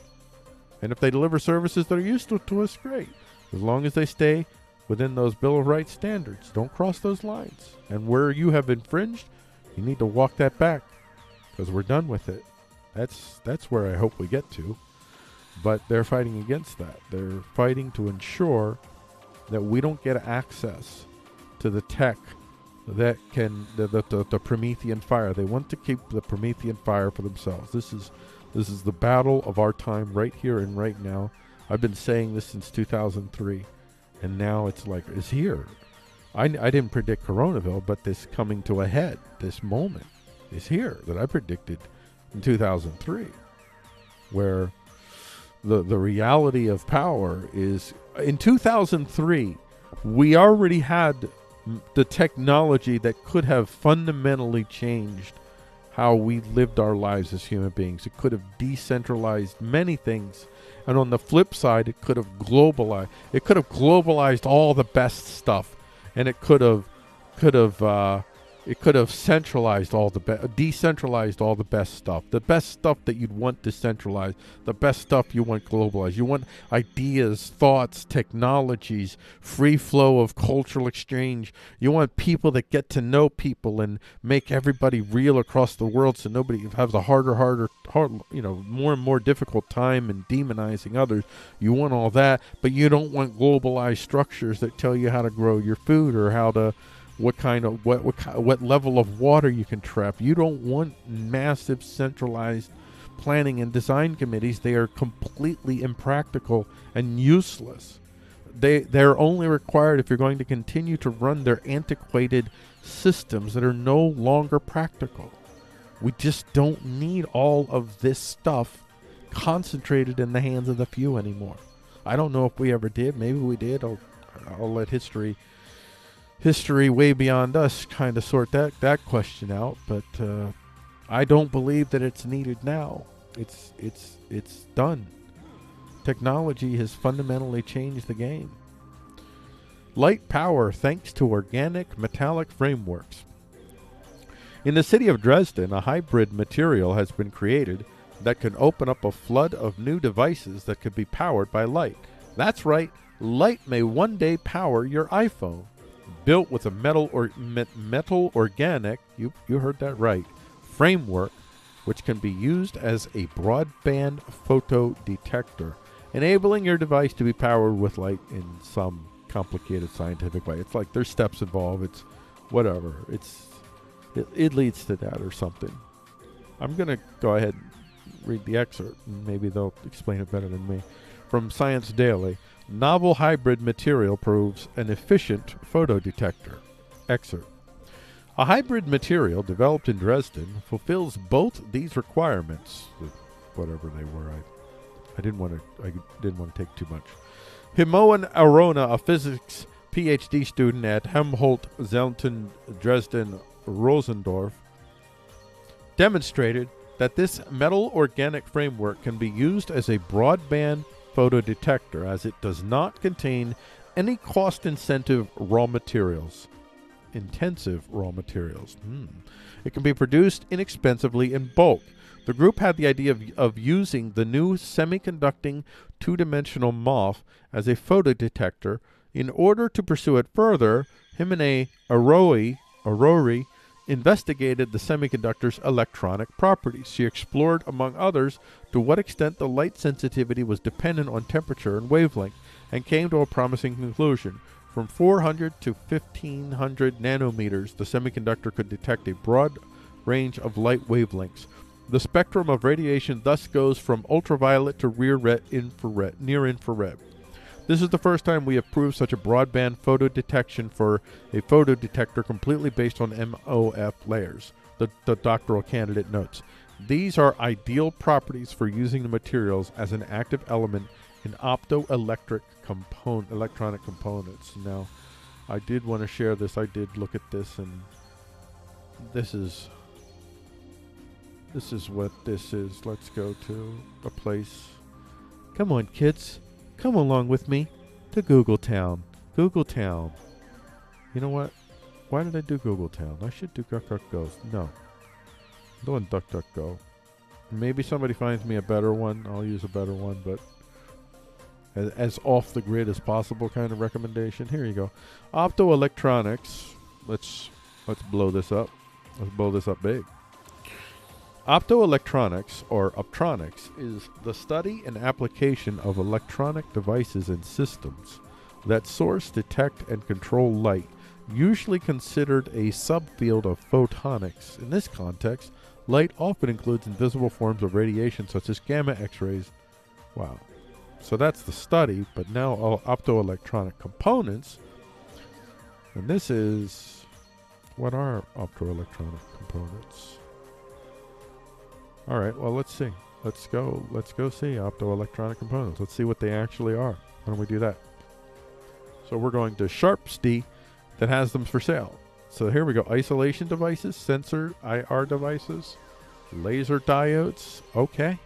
And if they deliver services that are useful to us, great. As long as they stay within those Bill of Rights standards. Don't cross those lines. And where you have infringed, you need to walk that back, because we're done with it. That's where I hope we get to. But they're fighting against that. They're fighting to ensure that we don't get access to the tech that can the Promethean fire. They want to keep the Promethean fire for themselves. This is the battle of our time right here and right now. I've been saying this since 2003, and now it's here. I didn't predict Coronaville, but this coming to a head, this moment is here that I predicted in 2003, where the reality of power is, in 2003, we already had the technology that could have fundamentally changed how we lived our lives as human beings. It could have decentralized many things, and on the flip side, it could have globalized. It could have globalized all the best stuff, and it could have centralized decentralized all the best stuff that you'd want decentralized, the best stuff you want globalized. You want ideas, thoughts, technologies, free flow of cultural exchange. You want people that get to know people and make everybody real across the world, so nobody has a more and more difficult time in demonizing others. You want all that, but you don't want globalized structures that tell you how to grow your food or how to what level of water you can trap. You don't want massive centralized planning and design committees. They are completely impractical and useless. They're only required if you're going to continue to run their antiquated systems that are no longer practical. We just don't need all of this stuff concentrated in the hands of the few anymore. I don't know if we ever did. Maybe we did. I'll let history way beyond us kind of sort that question out, but I don't believe that it's needed now. It's done. Technology has fundamentally changed the game. Light power thanks to organic metallic frameworks. In the city of Dresden, a hybrid material has been created that can open up a flood of new devices that could be powered by light. That's right, light may one day power your iPhone. Built with a metal organic, you heard that right, framework, which can be used as a broadband photo detector, enabling your device to be powered with light in some complicated scientific way. It's like there's steps involved. It's whatever. It leads to that or something. I'm going to go ahead and read the excerpt, and maybe they'll explain it better than me. from Science Daily. Novel hybrid material proves an efficient photodetector. Excerpt. A hybrid material developed in Dresden fulfills both these requirements, whatever they were. I didn't want to take too much. Himoen Arona, a physics PhD student at Helmholtz Zentrum Dresden Rosendorf, demonstrated that this metal organic framework can be used as a broadband photodetector, as it does not contain any cost-intensive raw materials. It can be produced inexpensively in bulk. The group had the idea of using the new semiconducting two-dimensional MOF as a photodetector. In order to pursue it further, Himene Arori investigated the semiconductor's electronic properties. She explored, among others, to what extent the light sensitivity was dependent on temperature and wavelength, and came to a promising conclusion. From 400 to 1500 nanometers, the semiconductor could detect a broad range of light wavelengths. The spectrum of radiation thus goes from ultraviolet to near infrared. This is the first time we have proved such a broadband photodetection for a photodetector completely based on MOF layers, the doctoral candidate notes. These are ideal properties for using the materials as an active element in optoelectronic components. Now, I did want to share this. I did look at this, and this is what this is. Let's go to a place. Come on, kids. Come along with me to Google Town. Google Town. You know what? Why did I do Google Town? I should do DuckDuckGo. No. I'm doing DuckDuckGo. Maybe somebody finds me a better one. I'll use a better one, but as off the grid as possible kind of recommendation. Here you go. Optoelectronics. Let's blow this up. Let's blow this up big. Optoelectronics, or optronics, is the study and application of electronic devices and systems that source, detect, and control light, usually considered a subfield of photonics. In this context, light often includes invisible forms of radiation such as gamma X-rays. Wow. So that's the study, but now all optoelectronic components, and this is, what are optoelectronic components? All right, well, let's see. Let's go see optoelectronic components. Let's see what they actually are. Why don't we do that? So we're going to Sharpsty that has them for sale. So here we go. Isolation devices, sensor, IR devices, laser diodes. Okay.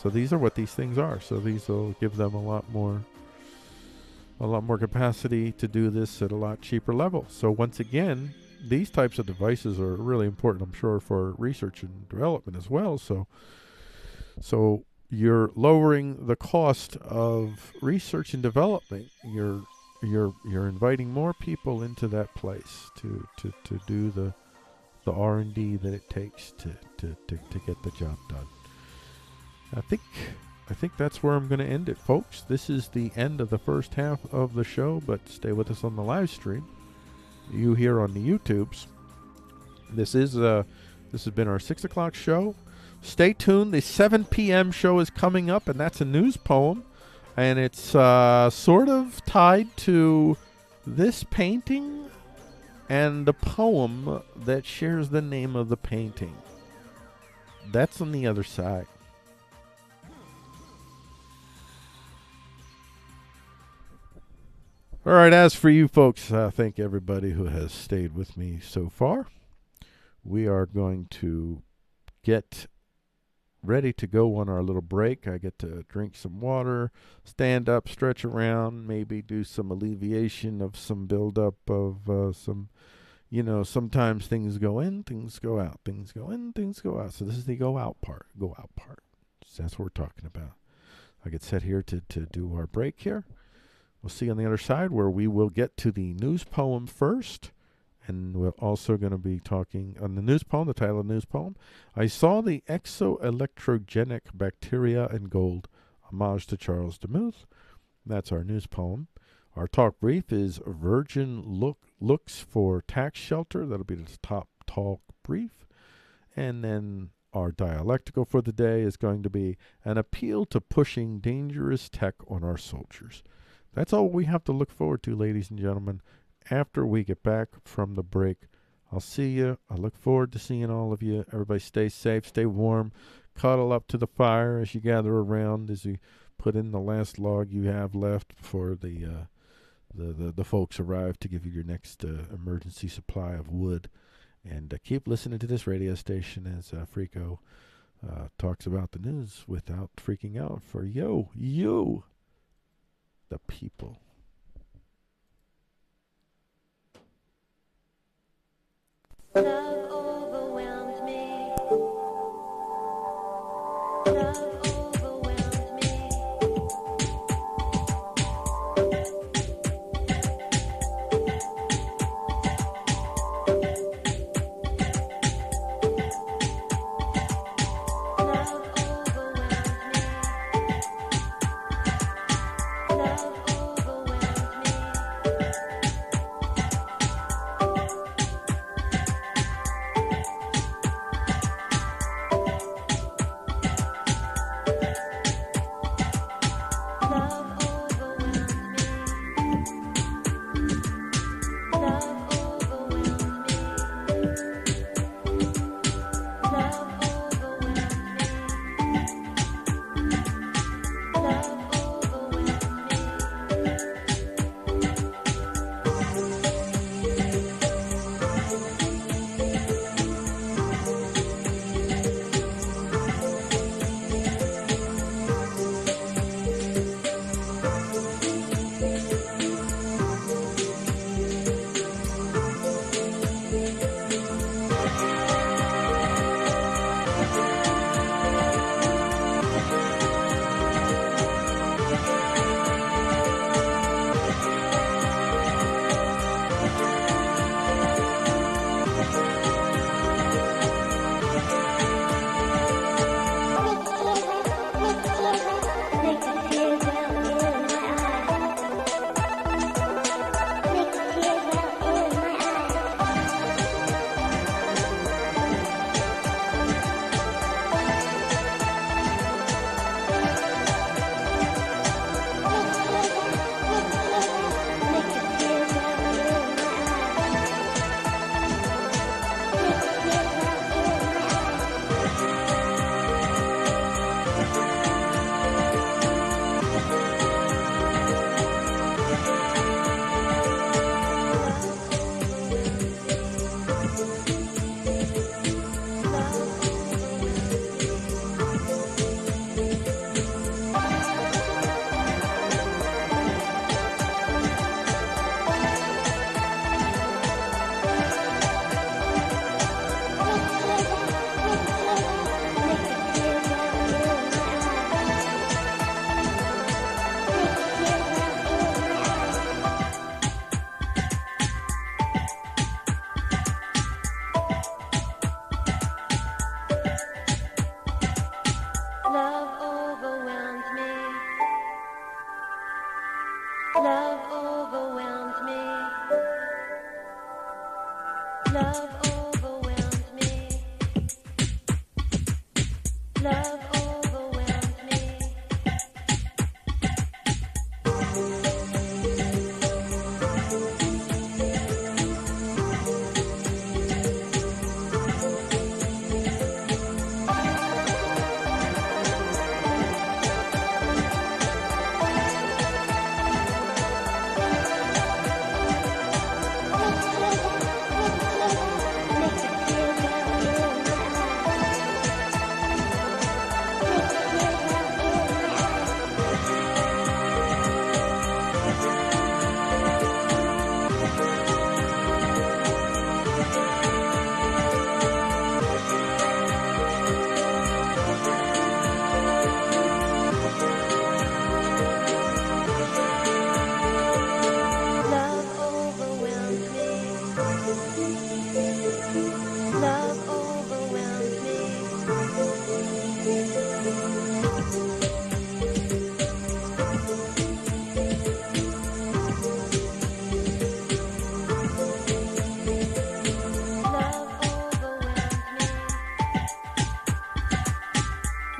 So these are what these things are. So these will give them a lot more capacity to do this at a lot cheaper level. So once again, these types of devices are really important, I'm sure, for research and development as well. So you're lowering the cost of research and development. You're inviting more people into that place to do the R&D that it takes to get the job done. I think that's where I'm going to end it, folks. This is the end of the first half of the show, but stay with us on the live stream. You here on the YouTubes. This has been our 6 o'clock show. Stay tuned. The 7 p.m. show is coming up, and that's a news poem, and it's sort of tied to this painting and the poem that shares the name of the painting. That's on the other side. All right, as for you folks, thank everybody who has stayed with me so far. We are going to get ready to go on our little break. I get to drink some water, stand up, stretch around, maybe do some alleviation of some buildup of some, sometimes things go in, things go out, things go in, things go out. So this is the go out part. So that's what we're talking about. I get set here to do our break here. We'll see on the other side where we will get to the news poem first. And we're also going to be talking on the news poem, the title of the news poem. I saw the Exoelectrogenic Bacteria in Gold, homage to Charles Demuth. That's our news poem. Our talk brief is Virgin looks for tax shelter. That'll be the top talk brief. And then our dialectical for the day is going to be an appeal to pushing dangerous tech on our soldiers. That's all we have to look forward to, ladies and gentlemen, after we get back from the break. I'll see you. I look forward to seeing all of you. Everybody stay safe, stay warm, cuddle up to the fire as you gather around, as you put in the last log you have left before the folks arrive to give you your next emergency supply of wood. And keep listening to this radio station as Freeqo talks about the news without freaking out for you, the people. Love overwhelmed me. Love overwhelmed me.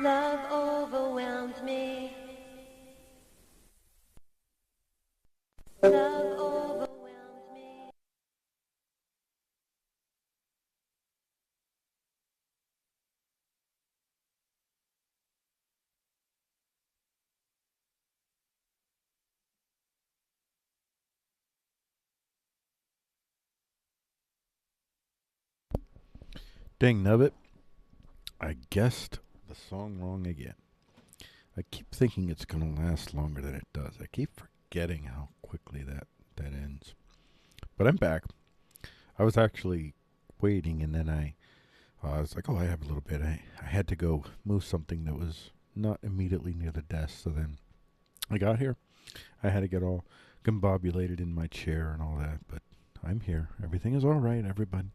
Love overwhelmed me. Love overwhelmed me. Dang nubbit. I guessed the song wrong again. I keep thinking it's going to last longer than it does. I keep forgetting how quickly that ends. But I'm back. I was actually waiting, and then I was like, oh, I have a little bit. I had to go move something that was not immediately near the desk. So then I got here. I had to get all combobulated in my chair and all that. But I'm here. Everything is all right, everybody.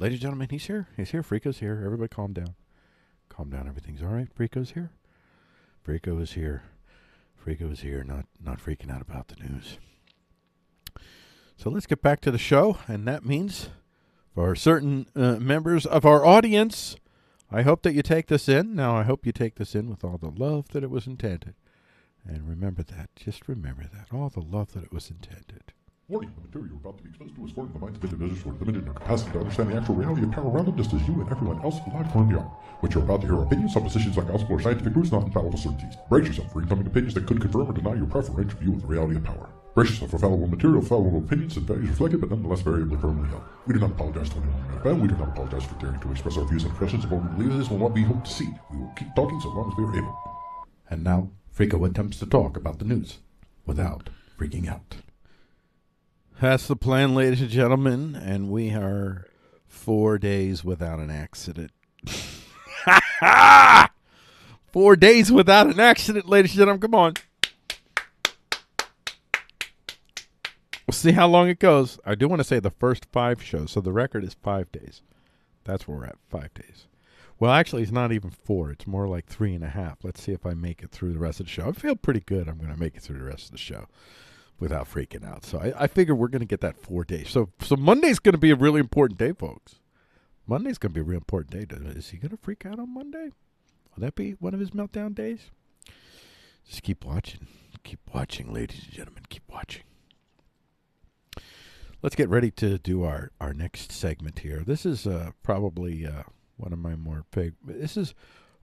Ladies and gentlemen, he's here. He's here. Freeqo's here. Everybody calm down. Calm down. Everything's all right. Freeqo's here. Freeqo is here. Freeqo is here, not freaking out about the news. So let's get back to the show, and that means for certain members of our audience, I hope that you take this in. Now, I hope you take this in with all the love that it was intended. And remember that. Just remember that. All the love that it was intended. Warning, the material you're about to be exposed to is foreign to the minds of individuals who are limited in their capacity to understand the actual reality of power around them, just as you and everyone else alive currently are. What you're about to hear are opinions, suppositions, like gospel or scientific truths, not infallible certainties. Brace yourself for incoming opinions that could confirm or deny your preferential view of the reality of power. Brace yourself for fallible material, fallible opinions, and values reflected, but nonetheless variably firmly held. We do not apologize to anyone in our we do not apologize for daring to express our views and impressions of what we believe is and what we hope to see. We will keep talking so long as we are able. And now, Freeqo attempts to talk about the news without freaking out. That's the plan, ladies and gentlemen, and we are 4 days without an accident. 4 days without an accident, ladies and gentlemen. Come on. We'll see how long it goes. I do want to say the first 5 shows, so the record is 5 days. That's where we're at, 5 days. Well, actually, it's not even 4. It's more like 3.5. Let's see if I make it through the rest of the show. I feel pretty good I'm going to make it through the rest of the show without freaking out. So I figure we're going to get that 4 days. So Monday's going to be a really important day, folks. Monday's going to be a real important day. Is he going to freak out on Monday? Will that be one of his meltdown days? Just keep watching. Keep watching, ladies and gentlemen. Keep watching. Let's get ready to do our next segment here. This is probably one of my more favorite. This is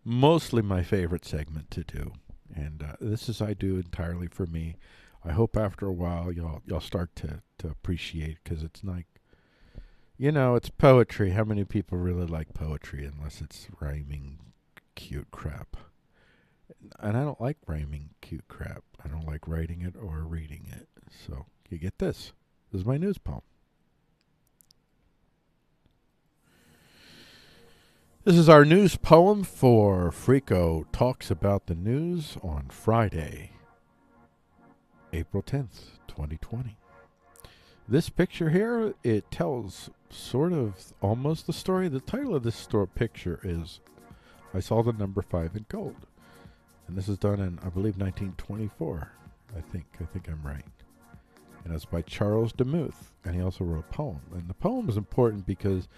mostly my favorite segment to do. And this is I do entirely for me. I hope after a while y'all start to appreciate, because it's like, it's poetry. How many people really like poetry unless it's rhyming cute crap? And I don't like rhyming cute crap. I don't like writing it or reading it. So you get this. This is my news poem. This is our news poem for Freeqo Talks About the News on Friday, April 10th, 2020. This picture here, it tells sort of almost the story. The title of this picture is I Saw the Number 5 in Gold. And this is done in, I believe, 1924. I think I'm right. And it's by Charles Demuth. And he also wrote a poem. And the poem is important because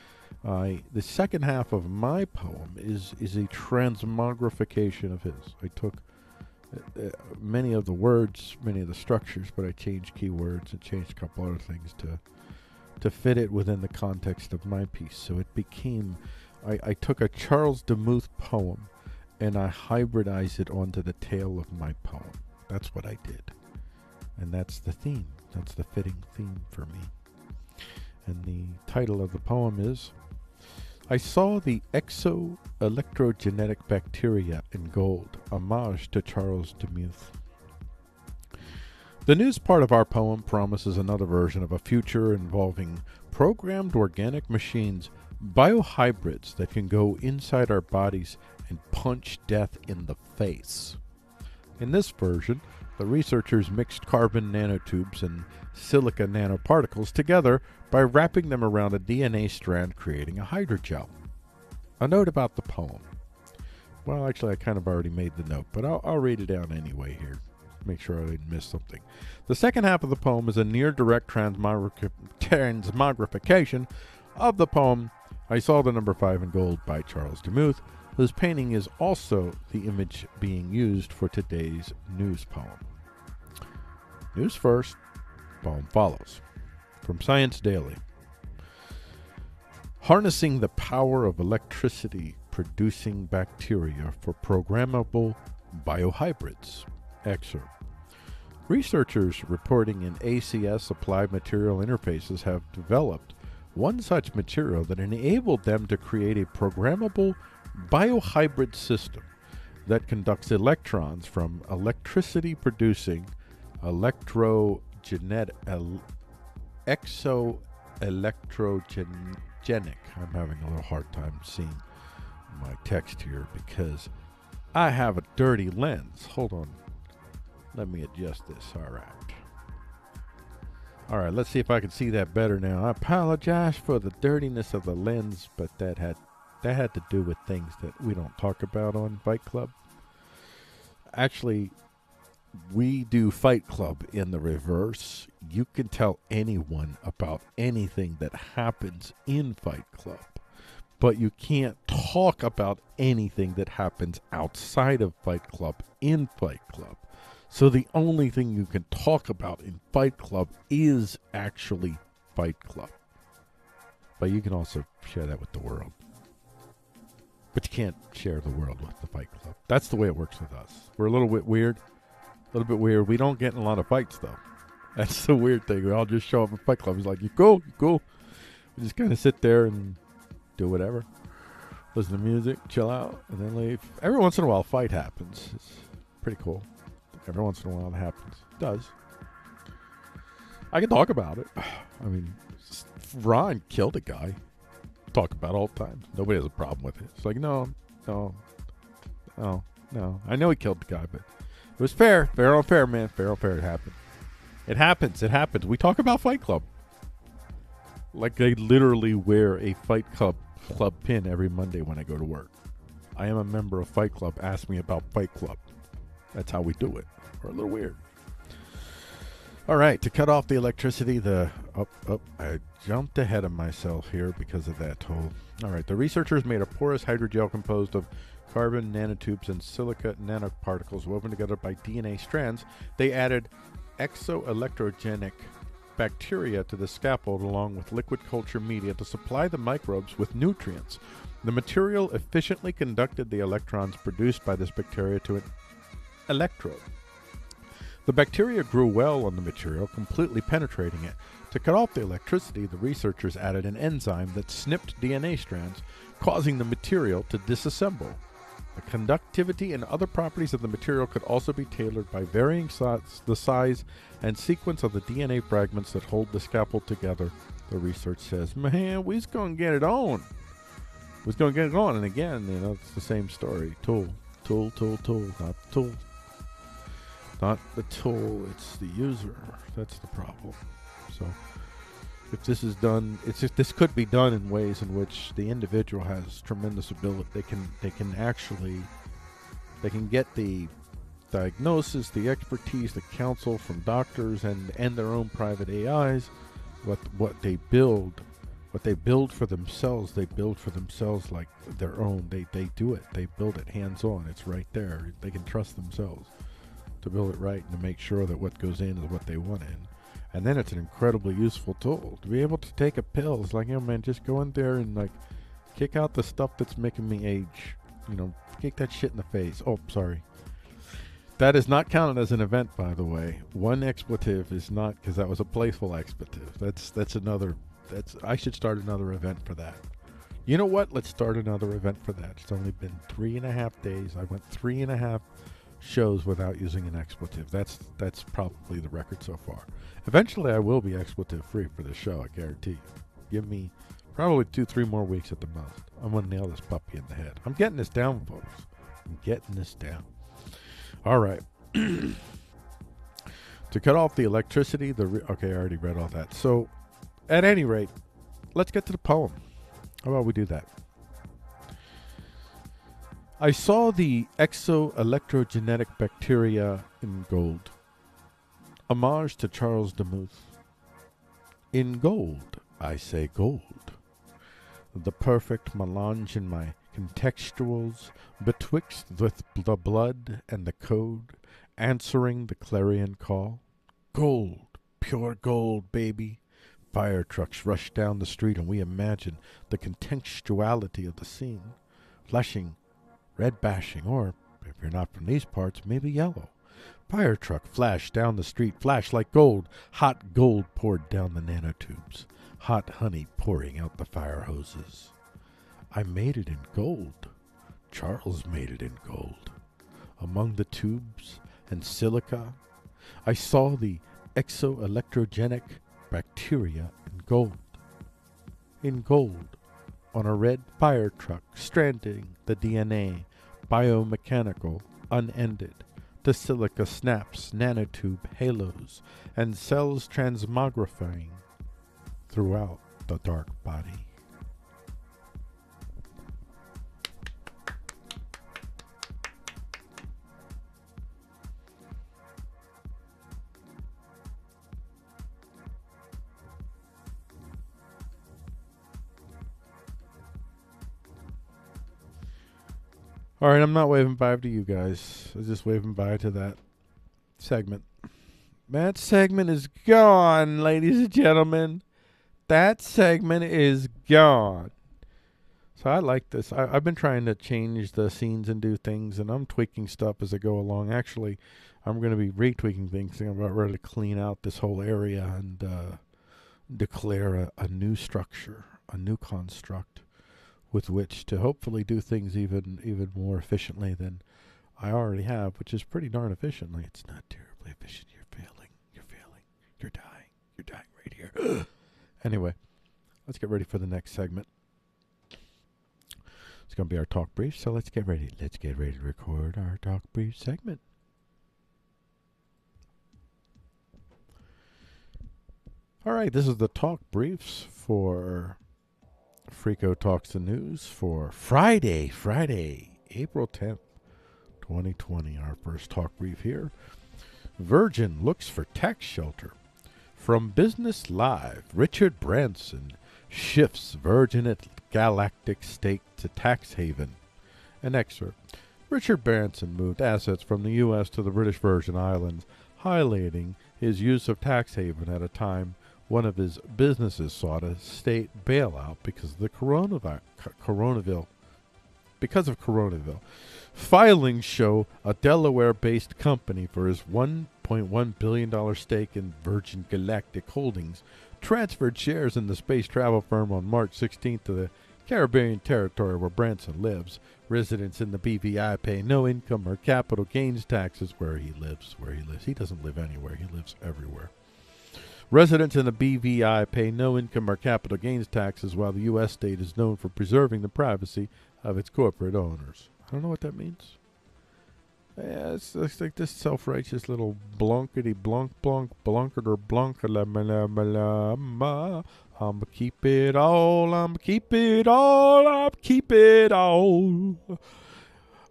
the second half of my poem is a transmogrification of his. I took many of the words, many of the structures, but I changed keywords and changed a couple other things to fit it within the context of my piece. So it became, I took a Charles Demuth poem and I hybridized it onto the tail of my poem. That's what I did. And that's the theme. That's the fitting theme for me. And the title of the poem is I Saw the Exoelectrogenic Bacteria in Gold, homage to Charles Demuth. The news part of our poem promises another version of a future involving programmed organic machines, biohybrids that can go inside our bodies and punch death in the face. In this version, the researchers mixed carbon nanotubes and silica nanoparticles together by wrapping them around a DNA strand, creating a hydrogel. A note about the poem. Well, actually, I kind of already made the note, but I'll read it down anyway here. Make sure I didn't miss something. The second half of the poem is a near-direct transmogrification of the poem I Saw the Number 5 in Gold by Charles Demuth, whose painting is also the image being used for today's news poem. News first, poem follows. From Science Daily. Harnessing the power of electricity producing bacteria for programmable biohybrids. Excerpt. Researchers reporting in ACS Applied Material Interfaces have developed one such material that enabled them to create a programmable biohybrid system that conducts electrons from electricity producing exoelectrogenic. I'm having a little hard time seeing my text here because I have a dirty lens. Hold on. Let me adjust this. All right, let's see if I can see that better now. I apologize for the dirtiness of the lens, but that had to do with things that we don't talk about on Fight Club. Actually, we do Fight Club in the reverse. You can tell anyone about anything that happens in Fight Club, but you can't talk about anything that happens outside of Fight Club in Fight Club. So the only thing you can talk about in Fight Club is actually Fight Club. But you can also share that with the world. But you can't share the world with the Fight Club. That's the way it works with us. We're a little bit weird. We don't get in a lot of fights, though. That's the weird thing. We all just show up at Fight Club. It's like, you cool, you cool. We just kind of sit there and do whatever. Listen to music, chill out, and then leave. Every once in a while, a fight happens. It's pretty cool. Every once in a while it happens. It does. I can talk about it. I mean, Ron killed a guy. Talk about it all the time. Nobody has a problem with it. It's like, no. I know he killed the guy, but it was fair. Fair or fair, man. Fair or fair, it happened. It happens. We talk about Fight Club. Like, I literally wear a Fight Club pin every Monday when I go to work. I am a member of Fight Club. Ask me about Fight Club. That's how we do it. We're a little weird. All right, to cut off the electricity, I jumped ahead of myself here because of that toll. All right, the researchers made a porous hydrogel composed of carbon nanotubes and silica nanoparticles woven together by DNA strands. They added exoelectrogenic bacteria to the scaffold along with liquid culture media to supply the microbes with nutrients. The material efficiently conducted the electrons produced by this bacteria to an electrode. The bacteria grew well on the material, completely penetrating it. To cut off the electricity, the researchers added an enzyme that snipped DNA strands, causing the material to disassemble. The conductivity and other properties of the material could also be tailored by varying the size and sequence of the DNA fragments that hold the scaffold together, the research says. Man, we's going to get it on. We's going to get it on. And again, it's the same story. Tool, not the tool. Not the tool, it's the user. That's the problem. So if this is done, this could be done in ways in which the individual has tremendous ability. They can get the diagnosis, the expertise, the counsel from doctors and their own private AIs. What they build for themselves, they build for themselves like their own. They do it. They build it hands on. It's right there. They can trust themselves to build it right and to make sure that what goes in is what they want in. And then it's an incredibly useful tool to be able to take a pill. It's like, man, just go in there and kick out the stuff that's making me age. Kick that shit in the face. Oh, sorry. That is not counted as an event, by the way. One expletive is not, because that was a playful expletive. I should start another event for that. You know what? Let's start another event for that. It's only been 3.5 days. I went 3.5 shows without using an expletive. That's probably the record so far. Eventually I will be expletive free for the show, I guarantee you. Give me probably 2-3 more weeks at the most. I'm gonna nail this puppy in the head. I'm getting this down, folks. I'm getting this down. All right. To cut off the electricity, okay, I already read all that. So at any rate, let's get to the poem. How about we do that? I saw the exoelectrogenic bacteria in gold. Homage to Charles Demuth. In gold, I say gold. The perfect melange in my contextuals betwixt the blood and the code, answering the clarion call. Gold, pure gold, baby. Fire trucks rush down the street and we imagine the contextuality of the scene. Flashing, red bashing, or, if you're not from these parts, maybe yellow. Fire truck flash down the street, flash like gold. Hot gold poured down the nanotubes. Hot honey pouring out the fire hoses. I made it in gold. Charles made it in gold. Among the tubes and silica, I saw the exoelectrogenic bacteria in gold. In gold, on a red fire truck, stranding the DNA, biomechanical, unended. The silica snaps, nanotube halos, and cells transmogrifying throughout the dark body. All right, I'm not waving bye to you guys. I'm just waving bye to that segment. That segment is gone, ladies and gentlemen. That segment is gone. So I like this. I've been trying to change the scenes and do things, and I'm tweaking stuff as I go along. Actually, I'm going to be retweaking things. I'm about ready to clean out this whole area and declare a new structure, a new construct, with which to hopefully do things even more efficiently than I already have, which is pretty darn efficiently. It's not terribly efficient. You're dying right here. Anyway, let's get ready for the next segment. It's going to be our talk brief, so let's get ready. Let's get ready to record our talk brief segment. All right, this is the talk briefs for Freeqo Talks the News for Friday, April 10th, 2020. Our first talk brief here. Virgin looks for tax shelter. From Business Live, Richard Branson shifts Virgin Galactic stake to tax haven. An excerpt. Richard Branson moved assets from the U.S. to the British Virgin Islands, highlighting his use of tax haven at a time one of his businesses sought a state bailout because of the Coronaville. Filings show a Delaware-based company for his $1.1 billion stake in Virgin Galactic Holdings transferred shares in the space travel firm on March 16th to the Caribbean territory where Branson lives. Residents in the BVI pay no income or capital gains taxes where he lives. He doesn't live anywhere. He lives everywhere. Residents in the BVI pay no income or capital gains taxes, while the U.S. state is known for preserving the privacy of its corporate owners. I don't know what that means. Yeah, it's like this self-righteous little blonkety blonk blonketer blonk. I'ma keep it all.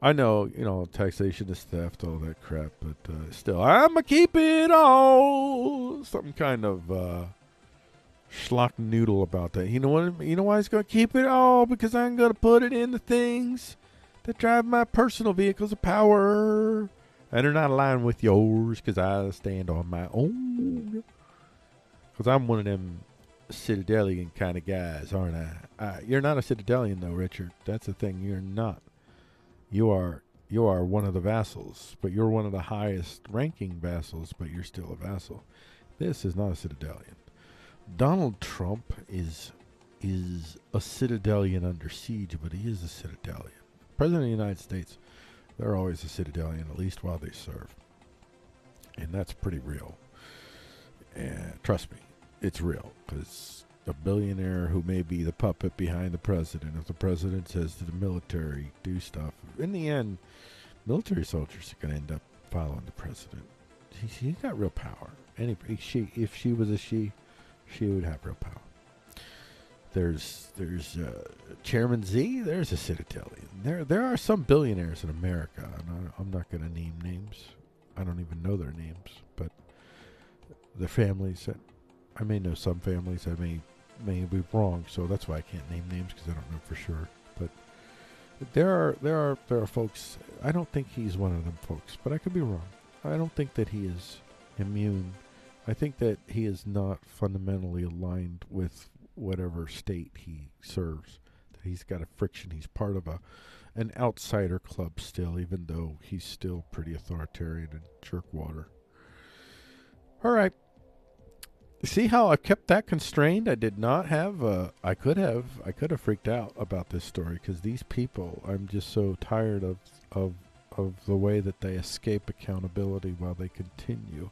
I know, taxation is theft, all that crap, but still, I'ma keep it all. Something kind of schlock noodle about that. You know what? You know why he's gonna keep it all? Because I'm gonna put it in the things that drive my personal vehicles of power, and they're not aligned with yours. Because I stand on my own. Because I'm one of them Citadelian kind of guys, aren't I? You're not a Citadelian though, Richard. That's the thing. You're not. You are one of the vassals, but you're one of the highest ranking vassals, but you're still a vassal. This is not a Citadelian. Donald Trump is a Citadelian under siege, but he is a Citadelian. President of the United States, they're always a Citadelian, at least while they serve. And that's pretty real. And trust me, it's real, because a billionaire who may be the puppet behind the president, if the president says to the military, do stuff, in the end, military soldiers are going to end up following the president. He's got real power. And if she was a she would have real power. There's Chairman Z. There's a Citadelian. There are some billionaires in America, and I'm not going to name names. I don't even know their names, but the families that I may know some families. I may be wrong, so that's why I can't name names, because I don't know for sure. But there are folks. I don't think he's one of them folks, but I could be wrong. I don't think that he is immune. I think that he is not fundamentally aligned with whatever state he serves. That he's got a friction. He's part of an outsider club still, even though he's still pretty authoritarian and jerkwater. All right. See how I kept that constrained? I did not have. I could have freaked out about this story because these people. I'm just so tired of the way that they escape accountability while they continue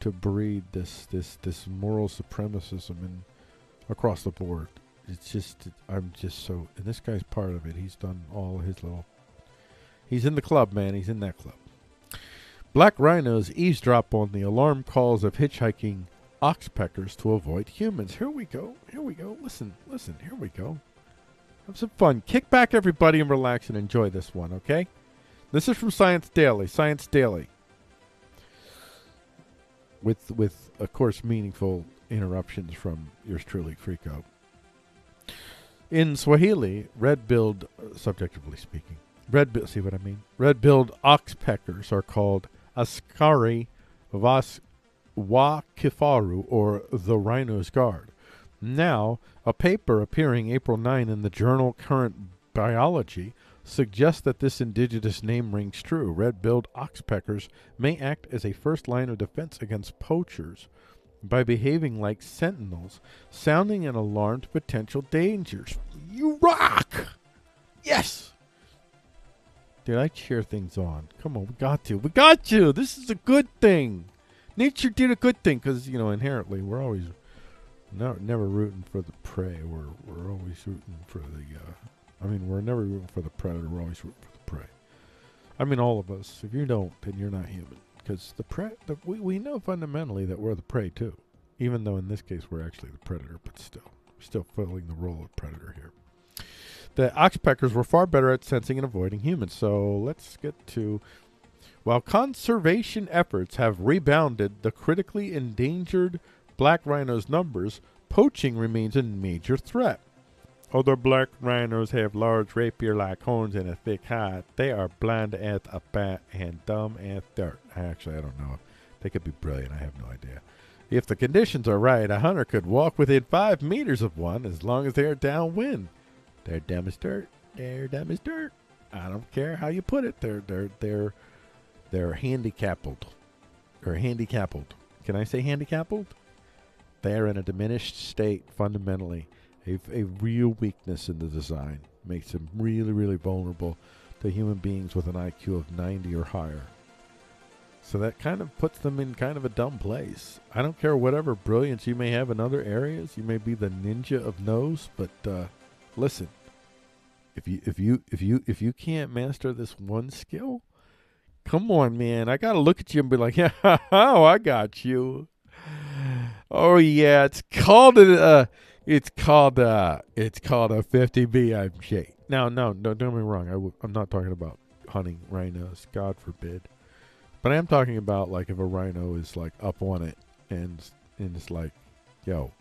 to breed this moral supremacism across the board. It's just I'm just so. And this guy's part of it. He's done all his little. He's in the club, man. He's in that club. Black rhinos eavesdrop on the alarm calls of hitchhiking oxpeckers to avoid humans. Here we go. Listen, here we go. Have some fun. Kick back, everybody, and relax and enjoy this one, okay? This is from Science Daily. With of course, meaningful interruptions from yours truly, Freeqo. In Swahili, red-billed, subjectively speaking, see what I mean? Red-billed oxpeckers are called askari wa kifaru, or the rhino's guard. Now, a paper appearing April 9 in the journal Current Biology suggests that this indigenous name rings true. Red-billed oxpeckers may act as a first line of defense against poachers by behaving like sentinels, sounding an alarm to potential dangers. You rock! Yes! Did I cheer things on? Come on, we got to. This is a good thing. Nature did a good thing because, inherently we're always never rooting for the prey. We're always rooting for we're never rooting for the predator. We're always rooting for the prey. I mean, all of us. If you don't, then you're not human. Because we know fundamentally that we're the prey too. Even though in this case we're actually the predator, but still filling the role of predator here. The oxpeckers were far better at sensing and avoiding humans. So let's get to... While conservation efforts have rebounded the critically endangered black rhino's numbers, poaching remains a major threat. Although black rhinos have large rapier-like horns and a thick hide, they are blind as a bat and dumb as dirt. Actually, I don't know. They could be brilliant. I have no idea. If the conditions are right, a hunter could walk within 5 meters of one as long as they are downwind. They're dumb as dirt. I don't care how you put it. They're handicapped. Can I say handicapped? They're in a diminished state fundamentally. A real weakness in the design makes them really, really vulnerable to human beings with an IQ of 90 or higher. So that kind of puts them in kind of a dumb place. I don't care whatever brilliance you may have in other areas. You may be the ninja of nose, but listen. If you can't master this one skill, come on, man. I gotta look at you and be like, yeah, I got you. Oh yeah, it's called a 50B. I'm shake. No, don't get me wrong. I'm not talking about hunting rhinos. God forbid. But I am talking about like if a rhino is like up on it and it's like, yo,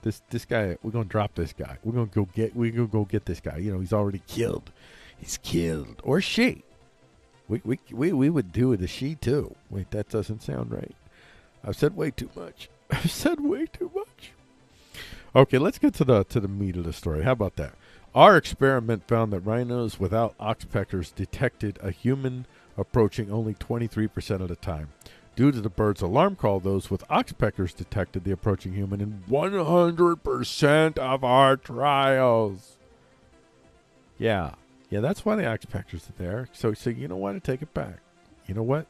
this guy, we're gonna drop this guy. We're gonna go get this guy. He's already killed. He's killed or she. We would do the she too. Wait, that doesn't sound right. I've said way too much. Okay, let's get to the meat of the story. How about that? Our experiment found that rhinos without oxpeckers detected a human approaching only 23% of the time. Due to the bird's alarm call, those with oxpeckers detected the approaching human in 100% of our trials. Yeah, that's why the oxpeckers are there. So you know what? I take it back. You know what?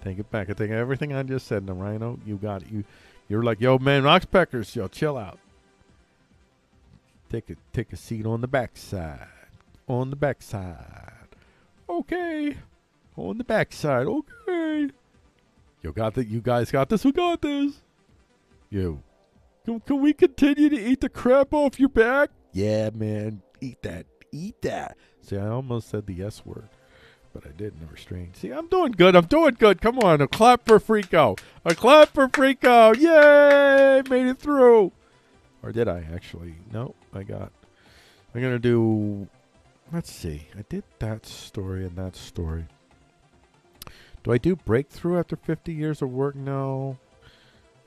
Take it back. I think everything I just said in the rhino, you got it. You're like, yo, man, oxpeckers, yo, chill out. Take a seat on the backside. On the backside. Okay. On the backside. Okay. You guys got this. We got this. Yo. Can we continue to eat the crap off your back? Yeah, man. Eat that. See, I almost said the S word, but I didn't. Restrained. See, I'm doing good. Come on. A clap for Freeqo. Yay! Made it through. Or did I actually? No, I'm going to do let's see. I did that story and that story. Do I do breakthrough after 50 years of work? No.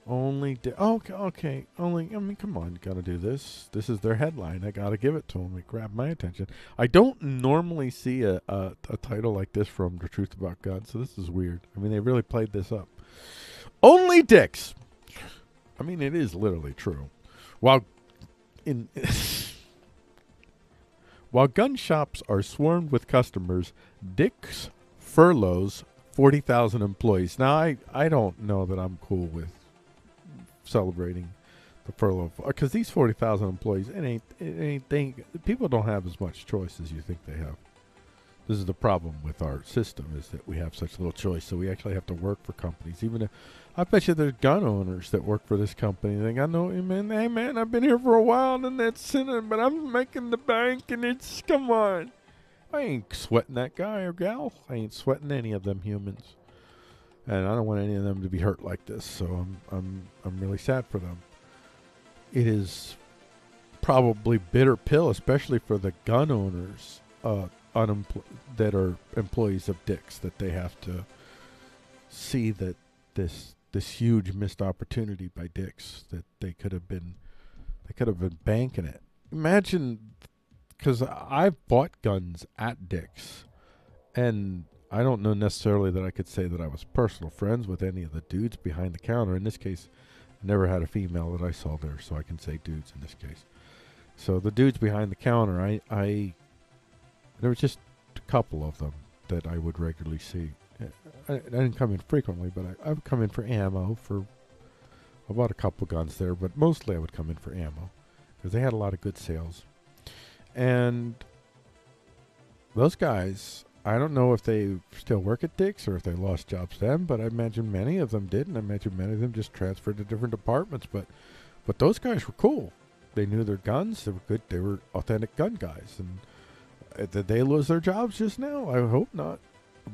Only okay. Only, I mean, come on, you gotta do this. This is their headline. I gotta give it to them. It grabbed my attention. I don't normally see a title like this from The Truth About God, so this is weird. I mean, they really played this up. Only dicks. I mean, it is literally true. While while gun shops are swarmed with customers, Dick's furloughs 40,000 employees. Now, I don't know that I'm cool with celebrating the furlough, because these 40,000 employees, people don't have as much choice as you think they have. This is the problem with our system, is that we have such little choice, so we actually have to work for companies. Even if, I bet you there's gun owners that work for this company. They go, no, hey man, I've been here for a while, and that's it, but I'm making the bank, and it's, come on. I ain't sweating that guy or gal. I ain't sweating any of them humans. And I don't want any of them to be hurt like this, so I'm really sad for them. It is probably bitter pill, especially for the gun owners that are employees of Dick's, that they have to see that this huge missed opportunity by Dick's, that they could have been banking it. Imagine, because I've bought guns at Dick's, and I don't know necessarily that I could say that I was personal friends with any of the dudes behind the counter. In this case, I never had a female that I saw there, so I can say dudes in this case. So the dudes behind the counter, there was just a couple of them that I would regularly see. I didn't come in frequently, but I would come in for ammo. I bought a couple guns there, but mostly I would come in for ammo because they had a lot of good sales. And those guys, I don't know if they still work at Dick's or if they lost jobs then, but I imagine many of them did, and I imagine many of them just transferred to different departments. But those guys were cool. They knew their guns. They were good. They were authentic gun guys. And did they lose their jobs just now? I hope not.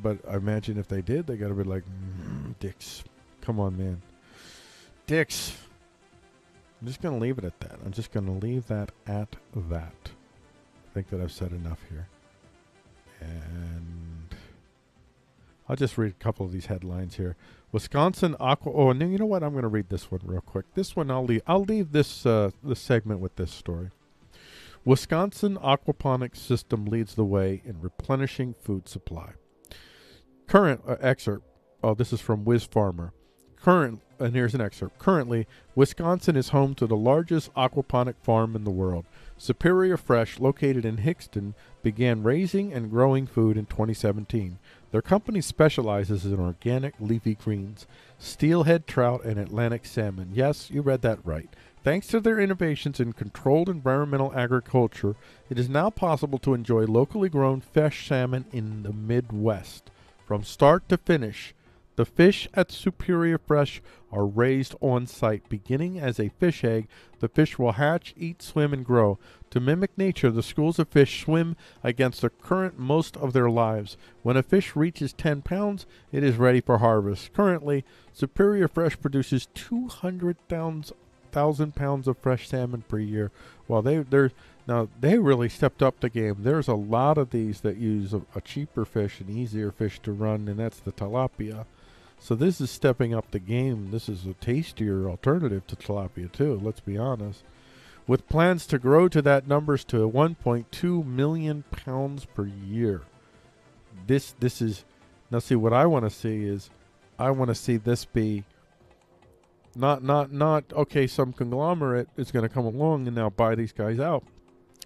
But I imagine if they did, they got to be like, Dick's. Come on, man. Dick's. I'm just going to leave it at that. I'm just going to leave that at that. I think that I've said enough here. And I'll just read a couple of these headlines here. Wisconsin aqua. Oh, and you know what? I'm going to read this one real quick. This one I'll leave this this segment with this story. Wisconsin aquaponics system leads the way in replenishing food supply. Current excerpt. Oh, this is from Wiz Farmer. And here's an excerpt. Currently, Wisconsin is home to the largest aquaponic farm in the world. Superior Fresh, located in Hickston, began raising and growing food in 2017. Their company specializes in organic leafy greens, steelhead trout, and Atlantic salmon. Yes, you read that right. Thanks to their innovations in controlled environmental agriculture, it is now possible to enjoy locally grown fresh salmon in the Midwest. From start to finish, the fish at Superior Fresh are raised on site. Beginning as a fish egg, the fish will hatch, eat, swim, and grow. To mimic nature, the schools of fish swim against the current most of their lives. When a fish reaches 10 pounds, it is ready for harvest. Currently, Superior Fresh produces 200,000 pounds of fresh salmon per year. Well, they really stepped up the game. There's a lot of these that use a cheaper fish, an easier fish to run, and that's the tilapia. So this is stepping up the game. This is a tastier alternative to tilapia too, let's be honest. With plans to grow to that numbers to 1.2 million pounds per year. This is, now see, what I want to see is, I want to see this be not okay, some conglomerate is going to come along and now buy these guys out.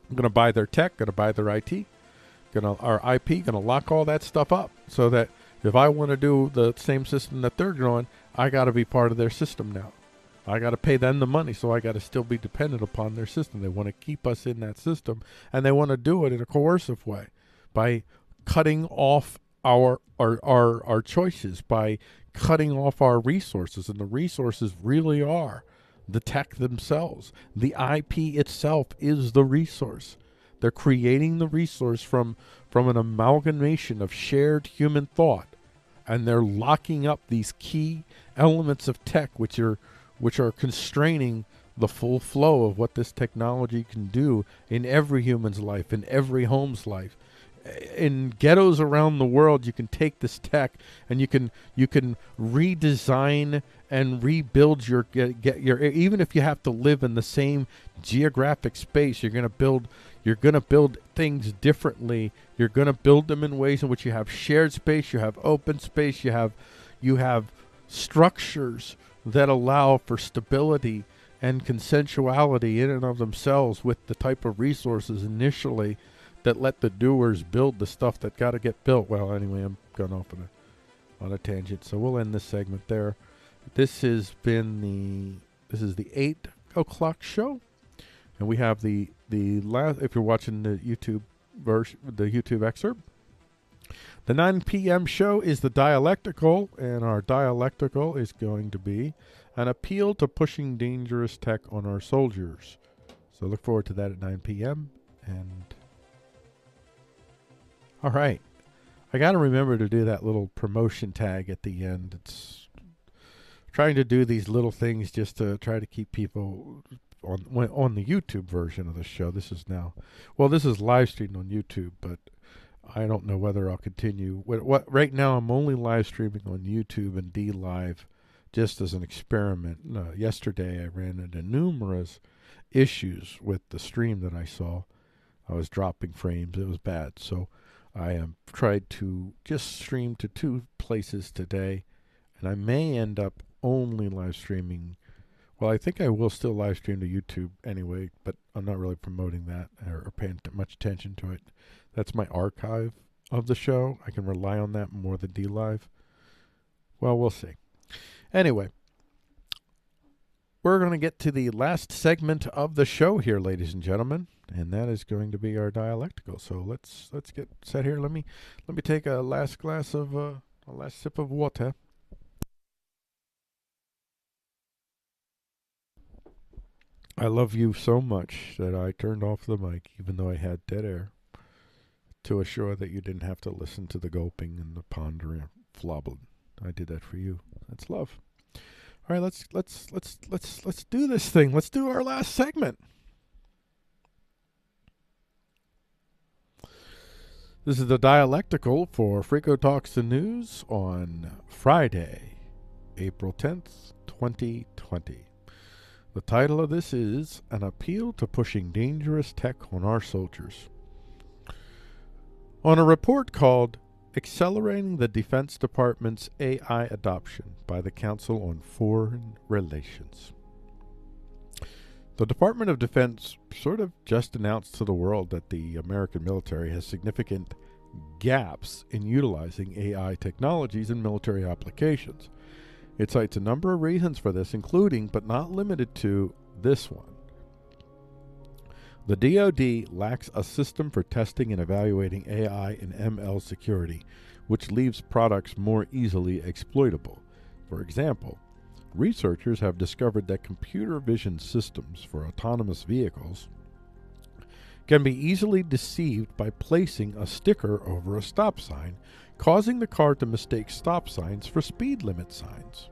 I'm going to buy their tech, going to buy their IT, our IP, going to lock all that stuff up so that if I want to do the same system that they're doing, I got to be part of their system now. I got to pay them the money, so I got to still be dependent upon their system. They want to keep us in that system, and they want to do it in a coercive way by cutting off our choices, by cutting off our resources, and the resources really are the tech themselves. The IP itself is the resource. They're creating the resource from an amalgamation of shared human thought, and they're locking up these key elements of tech which are constraining the full flow of what this technology can do in every human's life, in every home's life. In ghettos around the world, you can take this tech and you can redesign and rebuild your get your, even if you have to live in the same geographic space, you're going to build things differently. You're going to build them in ways in which you have shared space, you have open space, you have structures that allow for stability and consensuality in and of themselves with the type of resources initially that let the doers build the stuff that got to get built. Well, anyway, I'm going off on a tangent, so we'll end this segment there. This is the 8 o'clock show, and we have the last. If you're watching the YouTube version, the YouTube excerpt, the 9 p.m. show is the dialectical, and our dialectical is going to be an appeal to pushing dangerous tech on our soldiers. So look forward to that at 9 p.m. And all right, I got to remember to do that little promotion tag at the end. It's trying to do these little things just to try to keep people on the YouTube version of the show. This is live streamed on YouTube, but I don't know whether I'll continue. Right now, I'm only live streaming on YouTube and D Live just as an experiment. Yesterday, I ran into numerous issues with the stream that I saw. I was dropping frames. It was bad. So I am tried to just stream to 2 places today, and I may end up only live streaming. Well, I think I will still live stream to YouTube anyway, but I'm not really promoting that or paying much attention to it. That's my archive of the show. I can rely on that more than D-Live. Well, we'll see. Anyway, we're going to get to the last segment of the show here, ladies and gentlemen, and that is going to be our dialectical. So let's get set here. Let me take a last sip of water. I love you so much that I turned off the mic, even though I had dead air, to assure that you didn't have to listen to the gulping and the pondering, flobbling. I did that for you. That's love. All right, let's do this thing. Let's do our last segment. This is the dialectical for Freeqo Talks the News on Friday, April 10th, 2020. The title of this is An Appeal to Pushing Dangerous Tech on Our Soldiers. On a report called Accelerating the Defense Department's AI Adoption by the Council on Foreign Relations. The Department of Defense sort of just announced to the world that the American military has significant gaps in utilizing AI technologies in military applications. It cites a number of reasons for this, including, but not limited to, this one. The DoD lacks a system for testing and evaluating AI and ML security, which leaves products more easily exploitable. For example, researchers have discovered that computer vision systems for autonomous vehicles can be easily deceived by placing a sticker over a stop sign, causing the car to mistake stop signs for speed limit signs.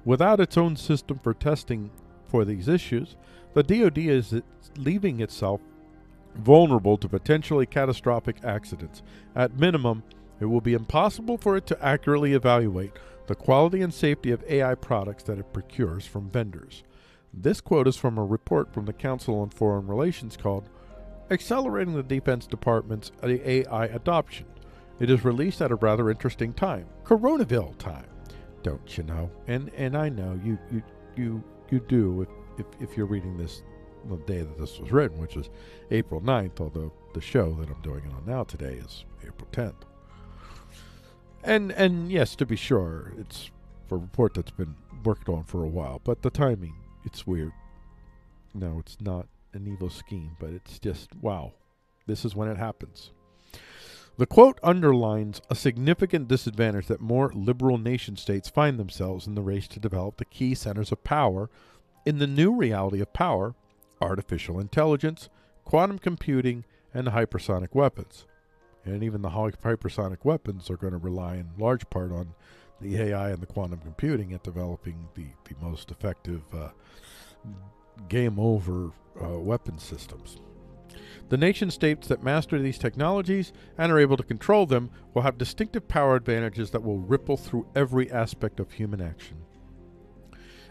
Without its own system for testing for these issues, the DoD is leaving itself vulnerable to potentially catastrophic accidents. At minimum, it will be impossible for it to accurately evaluate the quality and safety of AI products that it procures from vendors. This quote is from a report from the Council on Foreign Relations called Accelerating the Defense Department's AI Adoption. It is released at a rather interesting time, Coronaville time, don't you know? And I know you do if you're reading this the day that this was written, which is April 9th, although the show that I'm doing it on now today is April 10th. And yes, to be sure, it's a report that's been worked on for a while, but the timing, it's weird. No, it's not an evil scheme, but it's just, wow, this is when it happens. The quote underlines a significant disadvantage that more liberal nation states find themselves in the race to develop the key centers of power in the new reality of power, artificial intelligence, quantum computing, and hypersonic weapons. And even the hypersonic weapons are going to rely in large part on the AI and the quantum computing at developing the most effective game over weapon systems. The nation states that master these technologies and are able to control them will have distinctive power advantages that will ripple through every aspect of human action.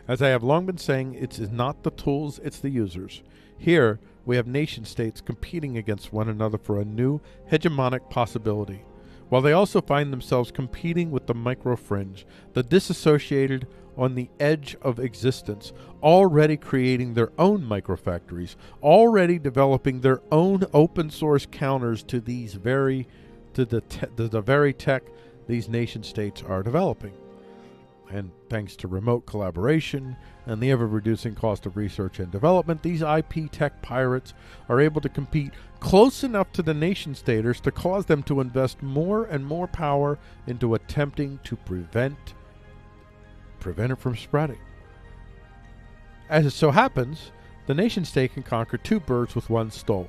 As I have long been saying, it is not the tools, it's the users. Here, we have nation states competing against one another for a new hegemonic possibility, while they also find themselves competing with the micro-fringe, the disassociated on the edge of existence, already creating their own microfactories, already developing their own open source counters to the very tech these nation states are developing. And thanks to remote collaboration and the ever-reducing cost of research and development, these IP tech pirates are able to compete close enough to the nation-staters to cause them to invest more and more power into attempting to prevent it from spreading. As it so happens, the nation-state can conquer two birds with one stone.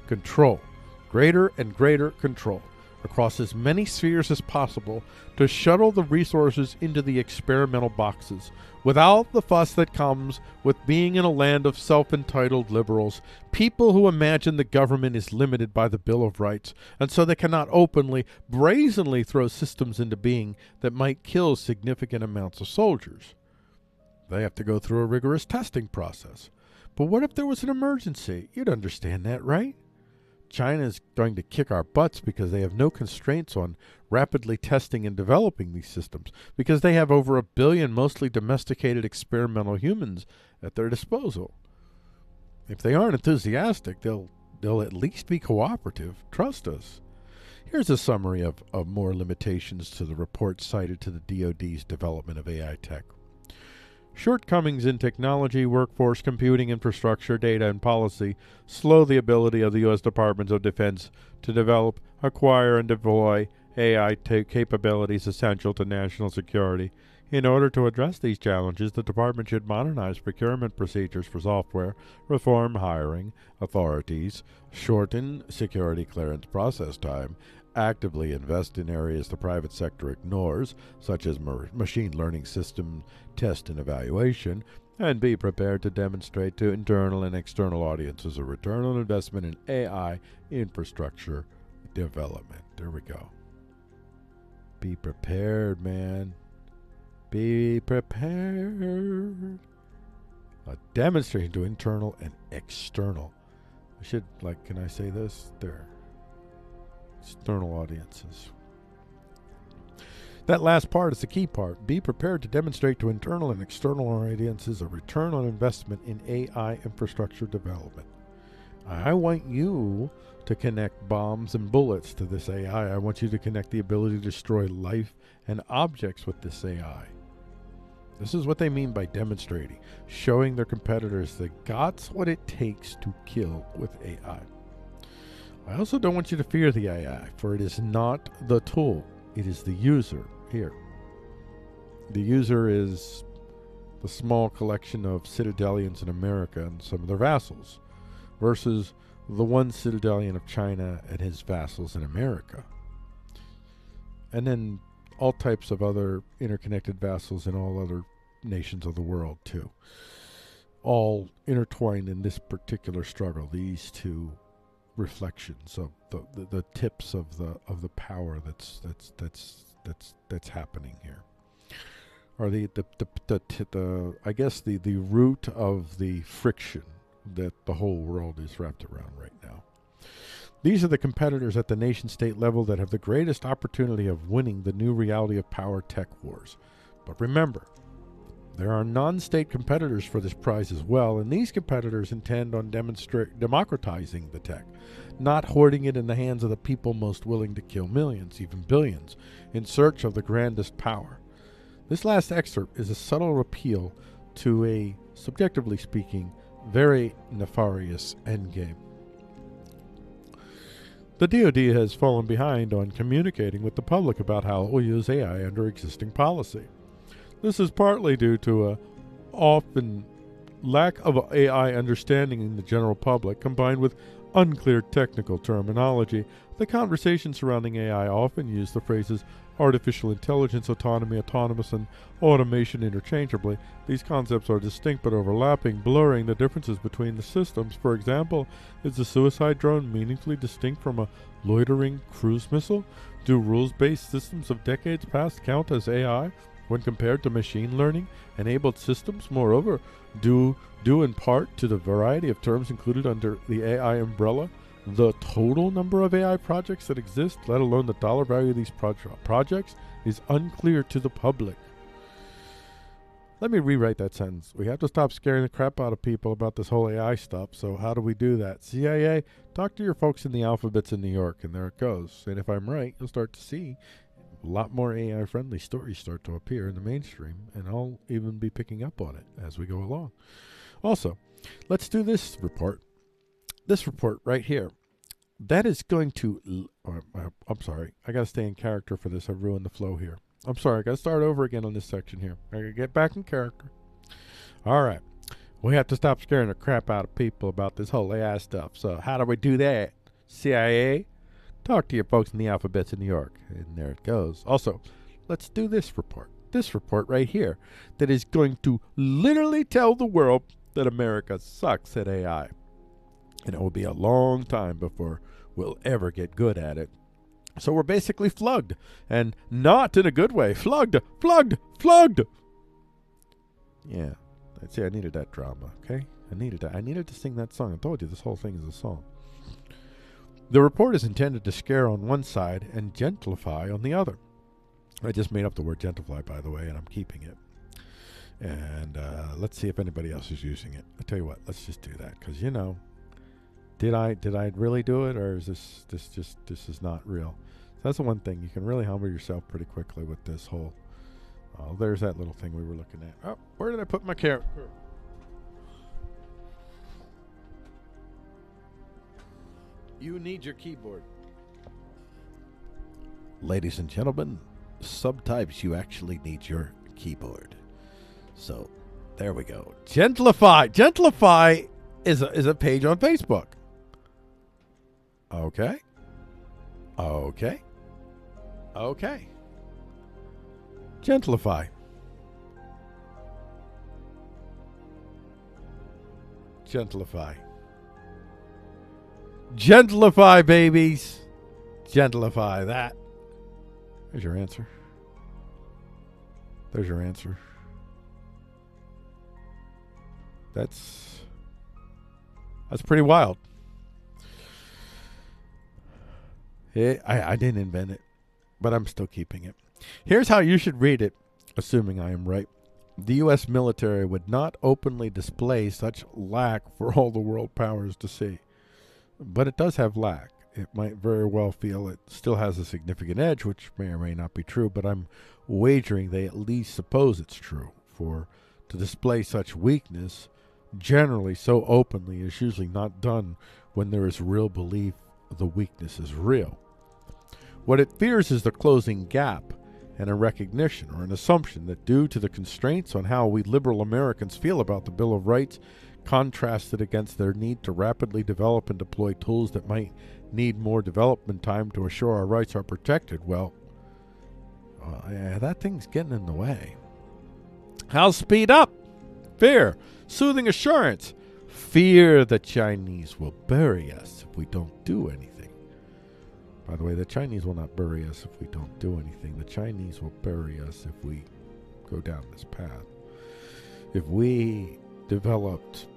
Control. Greater and greater control across as many spheres as possible to shuttle the resources into the experimental boxes without the fuss that comes with being in a land of self-entitled liberals, people who imagine the government is limited by the Bill of Rights, and so they cannot openly, brazenly throw systems into being that might kill significant amounts of soldiers. They have to go through a rigorous testing process. But what if there was an emergency? You'd understand that, right? China is going to kick our butts because they have no constraints on rapidly testing and developing these systems, because they have over 1 billion mostly domesticated experimental humans at their disposal. If they aren't enthusiastic, they'll at least be cooperative. Trust us. Here's a summary of more limitations to the report cited to the DoD's development of AI tech. Shortcomings in technology, workforce, computing infrastructure, data, and policy slow the ability of the U.S. Department of Defense to develop, acquire, and deploy AI capabilities essential to national security. In order to address these challenges, the Department should modernize procurement procedures for software, reform hiring authorities, shorten security clearance process time, actively invest in areas the private sector ignores, such as machine learning system test and evaluation, and be prepared to demonstrate to internal and external audiences a return on investment in AI infrastructure development. There we go. Be prepared, man. Be prepared. A demonstration to internal and external. I should, can I say this? There. External audiences. That last part is the key part. Be prepared to demonstrate to internal and external audiences a return on investment in AI infrastructure development. I want you to connect bombs and bullets to this AI. I want you to connect the ability to destroy life and objects with this AI. This is what they mean by demonstrating, showing their competitors that that's what it takes to kill with AI. I also don't want you to fear the AI, for it is not the tool, it is the user here. The user is the small collection of citadelians in America and some of their vassals, versus the one citadelian of China and his vassals in America. And then all types of other interconnected vassals in all other nations of the world too. All intertwined in this particular struggle, these two reflections of the tips of the power that's happening here, or the I guess the root of the friction that the whole world is wrapped around right now. These are the competitors at the nation-state level that have the greatest opportunity of winning the new reality of power tech wars. But remember, there are non-state competitors for this prize as well, and these competitors intend on democratizing the tech, not hoarding it in the hands of the people most willing to kill millions, even billions, in search of the grandest power. This last excerpt is a subtle appeal to a, subjectively speaking, very nefarious endgame. The DoD has fallen behind on communicating with the public about how it will use AI under existing policy. This is partly due to a often lack of AI understanding in the general public, combined with unclear technical terminology, The conversation surrounding AI often use the phrases artificial intelligence, autonomy, autonomous, and automation interchangeably. These concepts are distinct but overlapping, blurring the differences between the systems. For example, is the suicide drone meaningfully distinct from a loitering cruise missile? Do rules-based systems of decades past count as AI when compared to machine learning-enabled systems? Moreover, due in part to the variety of terms included under the AI umbrella, the total number of AI projects that exist, let alone the dollar value of these projects, is unclear to the public. Let me rewrite that sentence. We have to stop scaring the crap out of people about this whole AI stuff. So how do we do that? CIA, talk to your folks in the alphabets in New York, and there it goes. And if I'm right, you'll start to see a lot more AI-friendly stories start to appear in the mainstream, and I'll even be picking up on it as we go along. Also, let's do this report. This report right here. That is going to... I'm sorry. I got to stay in character for this. I ruined the flow here. I'm sorry. I got to start over again on this section here. I got to get back in character. All right. We have to stop scaring the crap out of people about this whole AI stuff. So how do we do that? CIA, talk to your folks in the alphabets in New York. And there it goes. Also, let's do this report. This report right here that is going to literally tell the world that America sucks at AI. And it will be a long time before we'll ever get good at it. So we're basically flugged, and not in a good way. Flugged. Yeah, see, I needed that drama, okay? I needed to sing that song. I told you this whole thing is a song. The report is intended to scare on one side and gentlify on the other. I just made up the word gentlify, by the way, and I'm keeping it. And let's see if anybody else is using it. I'll tell you what, let's just do that, because, you know, did I really do it, or is this is not real? So that's the one thing. You can really humble yourself pretty quickly with this whole... Oh, there's that little thing we were looking at. Oh, where did I put my carrot? You need your keyboard. Ladies and gentlemen, sometimes you actually need your keyboard. So, there we go. Gentlify. Gentlify is a page on Facebook. Okay. Gentlify. Gentlify, babies. Gentlify that. There's your answer. That's pretty wild. I didn't invent it, but I'm still keeping it. Here's how you should read it, assuming I am right. The U.S. military would not openly display such lack for all the world powers to see. But it does have lack. It might very well feel it still has a significant edge, which may or may not be true, but I'm wagering they at least suppose it's true. For to display such weakness, generally so openly, is usually not done when there is real belief the weakness is real. What it fears is the closing gap and a recognition or an assumption that due to the constraints on how we liberal Americans feel about the Bill of Rights, contrasted against their need to rapidly develop and deploy tools that might need more development time to assure our rights are protected, that thing's getting in the way. How speed up? Fear. Soothing assurance. Fear the Chinese will bury us if we don't do anything. By the way, the Chinese will not bury us if we don't do anything. The Chinese will bury us if we go down this path. If we developed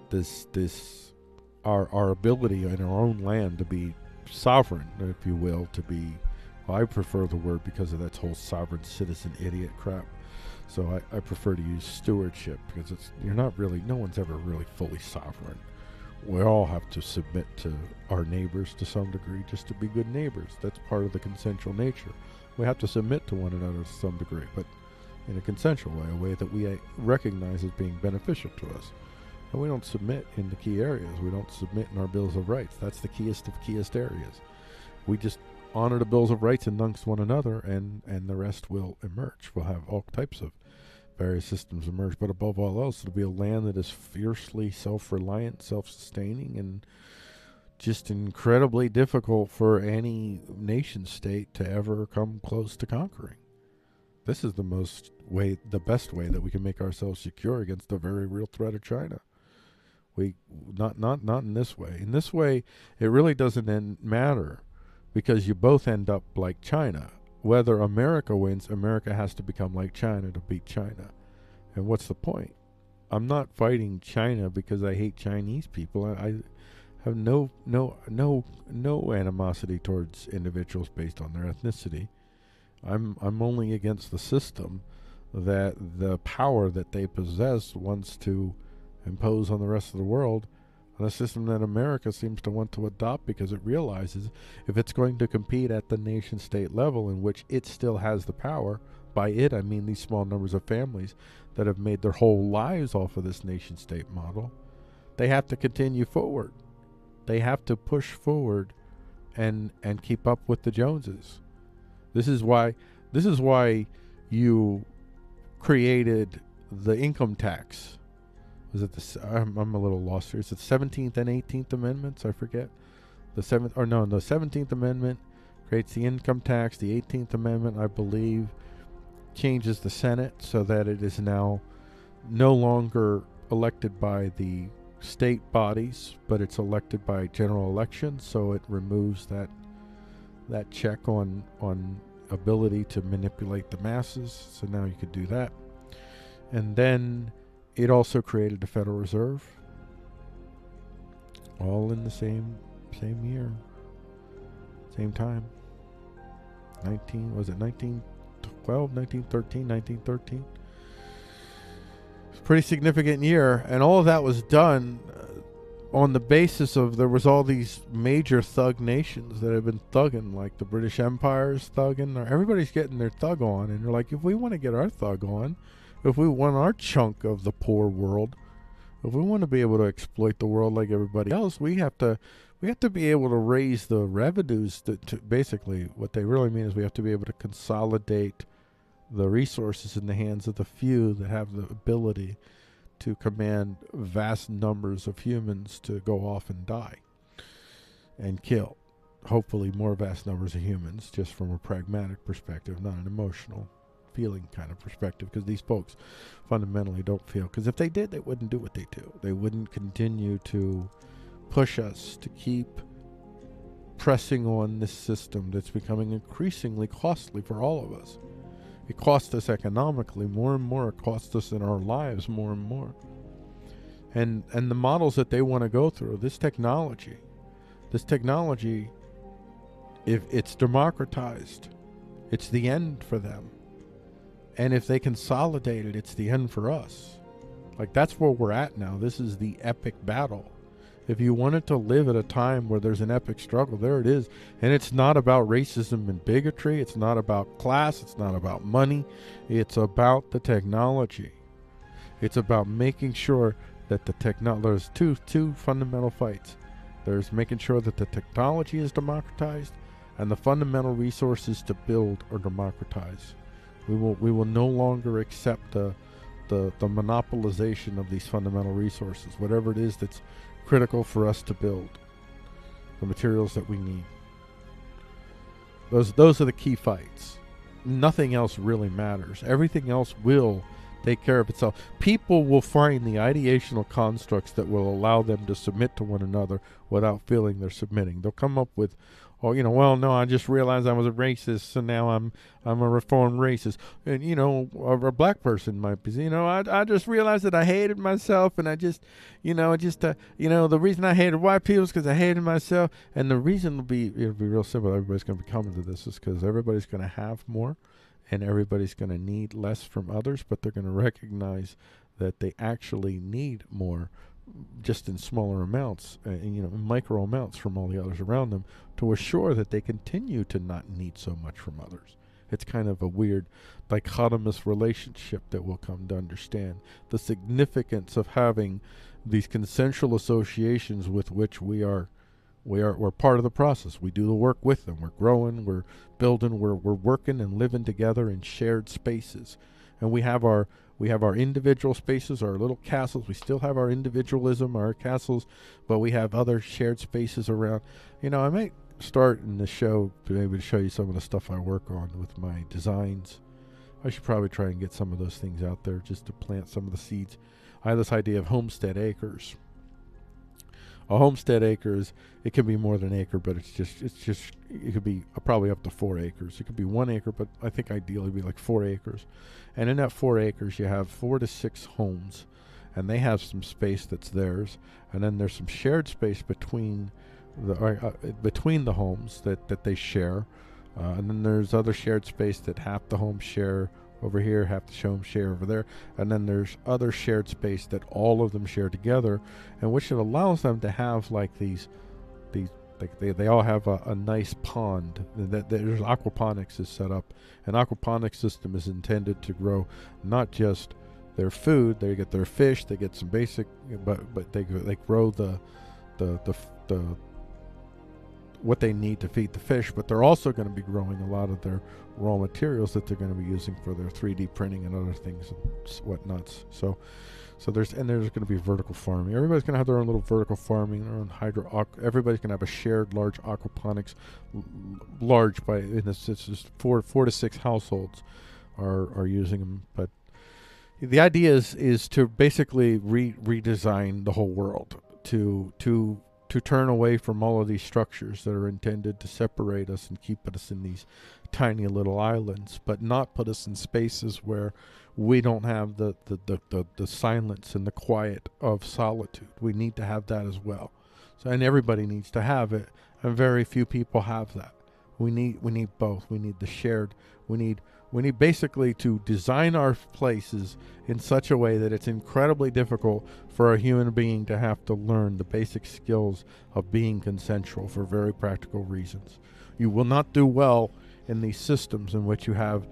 our ability in our own land to be sovereign, if you will, to be, I prefer the word because of that whole sovereign citizen idiot crap. So I prefer to use stewardship, because no one's ever really fully sovereign. We all have to submit to our neighbors to some degree just to be good neighbors. That's part of the consensual nature. We have to submit to one another to some degree, but in a consensual way, a way that we recognize as being beneficial to us. And we don't submit in the key areas. We don't submit in our bills of rights. That's the keyest of keyest areas. We just honor the bills of rights amongst one another, and the rest will emerge. We'll have all types of various systems emerge, but above all else, it'll be a land that is fiercely self-reliant, self-sustaining, and just incredibly difficult for any nation state to ever come close to conquering. This is the best way that we can make ourselves secure against the very real threat of China. We not in this way. In this way, it really doesn't matter, because you both end up like China. Whether America wins, America has to become like China to beat China. And what's the point? I'm not fighting China because I hate Chinese people. I have no animosity towards individuals based on their ethnicity. I'm only against the system that the power that they possess wants to impose on the rest of the world, on a system that America seems to want to adopt, because it realizes if it's going to compete at the nation state level, in which it still has the power, by it I mean these small numbers of families that have made their whole lives off of this nation state model, they have to continue forward. They have to push forward and keep up with the Joneses. This is why you created the income tax. Was it I'm a little lost here. Is it 17th and 18th Amendments? I forget. The 17th Amendment creates the income tax. The 18th Amendment, I believe, changes the Senate so that it is now no longer elected by the state bodies, but it's elected by general elections. So it removes that check on ability to manipulate the masses. So now you could do that. And then it also created the Federal Reserve, all in the same year, same time. 1913, 1913. It's a pretty significant year, and all of that was done on the basis of there was all these major thug nations that have been thugging, like the British Empire's thugging, or everybody's getting their thug on, and they're like, if we want to get our thug on, if we want our chunk of the poor world, if we want to be able to exploit the world like everybody else, we have to be able to raise the revenues to basically what they really mean is we have to be able to consolidate the resources in the hands of the few that have the ability to command vast numbers of humans to go off and die and kill. Hopefully more vast numbers of humans, just from a pragmatic perspective, not an emotional feeling kind of perspective, because these folks fundamentally don't feel, because if they did, they wouldn't do what they do. They wouldn't continue to push us to keep pressing on this system that's becoming increasingly costly for all of us. It costs us economically more and more. It costs us in our lives more and more. And the models that they want to go through, this technology, if it's democratized, it's the end for them. And if they consolidate it, it's the end for us. Like, that's where we're at now. This is the epic battle. If you wanted to live at a time where there's an epic struggle, there it is. And it's not about racism and bigotry. It's not about class. It's not about money. It's about the technology. It's about making sure that there's two fundamental fights. There's making sure that the technology is democratized and the fundamental resources to build are democratized. We will no longer accept the monopolization of these fundamental resources, whatever it is that's critical for us to build the materials that we need. Those are the key fights. Nothing else really matters. Everything else will take care of itself. People will find the ideational constructs that will allow them to submit to one another without feeling they're submitting. They'll come up with, well, no, I just realized I was a racist, so now I'm a reformed racist. And, a black person might be, I just realized that I hated myself, and I just, the reason I hated white people is because I hated myself. And the reason it'll be real simple. Everybody's going to be coming to this is because everybody's going to have more, and everybody's going to need less from others, but they're going to recognize that they actually need more, just in smaller amounts, micro amounts from all the others around them, to assure that they continue to not need so much from others. It's kind of a weird dichotomous relationship that we'll come to understand. The significance of having these consensual associations with which we're part of the process. We do the work with them. We're growing, we're building, we're working and living together in shared spaces. And we have our We have our individual spaces, our little castles. We still have our individualism, our castles, but we have other shared spaces around. You know, I might start in the show to maybe to show you some of the stuff I work on with my designs. I should probably try and get some of those things out there just to plant some of the seeds. I have this idea of homestead acres. A homestead acres, it can be more than an acre, but it could be probably up to 4 acres. It could be 1 acre, but I think ideally it'd be like 4 acres. And in that 4 acres, you have 4 to 6 homes, and they have some space that's theirs, and then there's some shared space between the homes that they share, and then there's other shared space that half the homes share over here, half the homes share over there, and then there's other shared space that all of them share together, and which it allows them to have like these like they all have a nice pond. That there's aquaponics is set up. An aquaponics system is intended to grow not just their food, they get their fish, they get some basic, but they grow the what they need to feed the fish, but they're also going to be growing a lot of their raw materials that they're going to be using for their 3D printing and other things and whatnots. So there's going to be vertical farming. Everybody's going to have their own little vertical farming, their own everybody's going to have a shared large aquaponics, large by in this it's just 4 to 6 households are using them. But the idea is to basically redesign the whole world to turn away from all of these structures that are intended to separate us and keep us in these tiny little islands, but not put us in spaces where we don't have the silence and the quiet of solitude. We need to have that as well. So, and everybody needs to have it, and very few people have that. We need both. We need the shared. We need basically to design our places in such a way that it's incredibly difficult for a human being to have to learn the basic skills of being consensual for very practical reasons. You will not do well in these systems in which you have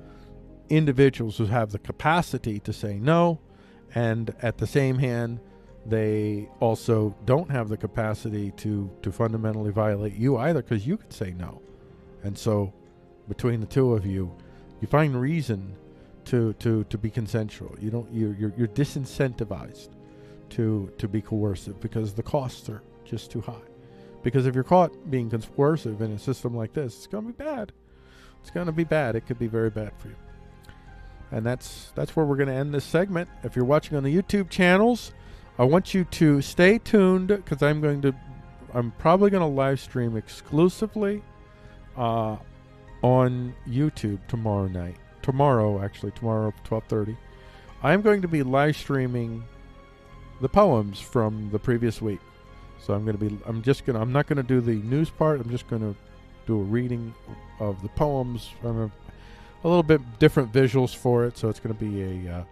individuals who have the capacity to say no, and at the same hand, they also don't have the capacity to fundamentally violate you either, because you could say no. And so between the two of you, you find reason to be consensual. You're disincentivized to be coercive because the costs are just too high. Because if you're caught being coercive in a system like this, it's going to be bad. It's going to be bad. It could be very bad for you. And that's where we're going to end this segment. If you're watching on the YouTube channels, I want you to stay tuned, because I'm probably going to live stream exclusively on YouTube tomorrow night. Tomorrow, 12:30. I'm going to be live streaming the poems from the previous week. So I'm not going to do the news part. I'm just going to do a reading of the poems. I'm a little bit different visuals for it. So it's going to be a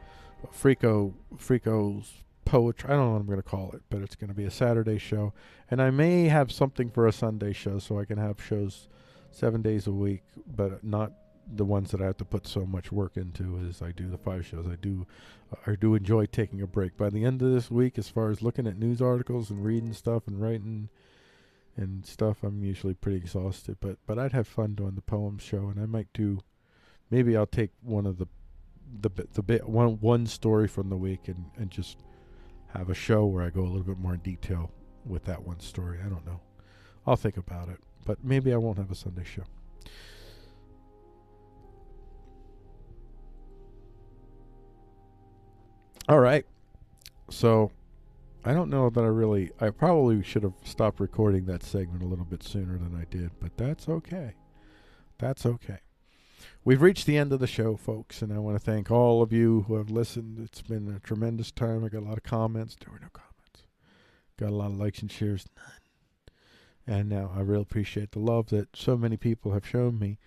Freeqo's poetry. I don't know what I'm going to call it, but it's going to be a Saturday show. And I may have something for a Sunday show, so I can have shows 7 days a week, but not the ones that I have to put so much work into as I do the 5 shows. I do enjoy taking a break. By the end of this week, as far as looking at news articles and reading stuff and writing and stuff, I'm usually pretty exhausted. But I'd have fun doing the poem show, and I might do. Maybe I'll take one of one story from the week and just have a show where I go a little bit more in detail with that one story. I don't know. I'll think about it. But maybe I won't have a Sunday show. All right. So I don't know that I probably should have stopped recording that segment a little bit sooner than I did, but that's okay. That's okay. We've reached the end of the show, folks, and I want to thank all of you who have listened. It's been a tremendous time. I got a lot of comments. There were no comments. Got a lot of likes and shares. None. And now I really appreciate the love that so many people have shown me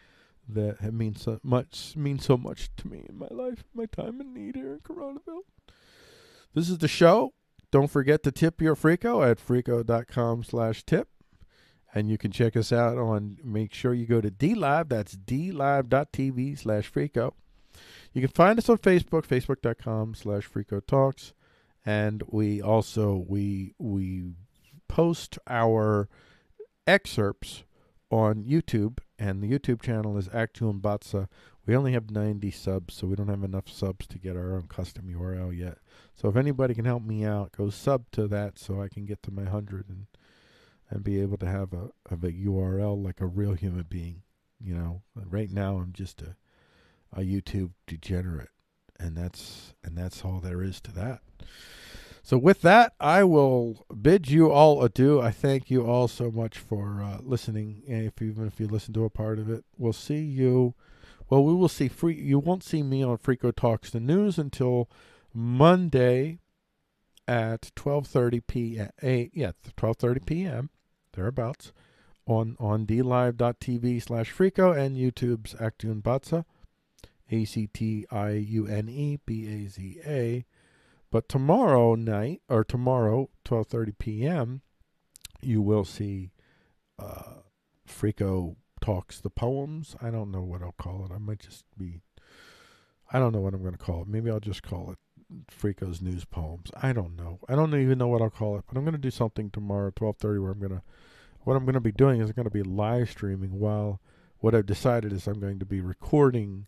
that have mean so much to me in my life, my time in need here in Coronaville. This is the show. Don't forget to tip your Freeqo at freeqo.com/tip. And you can check us out make sure you go to DLive. That's dlive.tv/Freeqo. You can find us on Facebook, facebook.com/Freeqo Talks. And we also, we post our excerpts on YouTube And the YouTube channel is Actuum Batsa. We only have 90 subs, so we don't have enough subs to get our own custom URL yet. So if anybody can help me out, go sub to that so I can get to my 100 and be able to have a URL like a real human being. You know, right now I'm just a YouTube degenerate, and that's all there is to that. So with that, I will bid you all adieu. I thank you all so much for listening. And even if you listen to a part of it, we'll see you. Well, we will see you won't see me on Freeqo Talks the News until Monday at 12:30 p.m. 12:30 p.m. thereabouts on dlive.tv/Freeqo and YouTube's Actuun Batsa, ACTIUNEBAZA. But tomorrow night, or tomorrow, 12:30 p.m., you will see Freeqo Talks the Poems. I don't know what I'll call it. I might just be, I don't know what I'm going to call it. Maybe I'll just call it Freeqo's News Poems. I don't know. I don't even know what I'll call it. But I'm going to do something tomorrow, 12:30, where what I'm going to be doing is I'm going to be live streaming while what I've decided is I'm going to be recording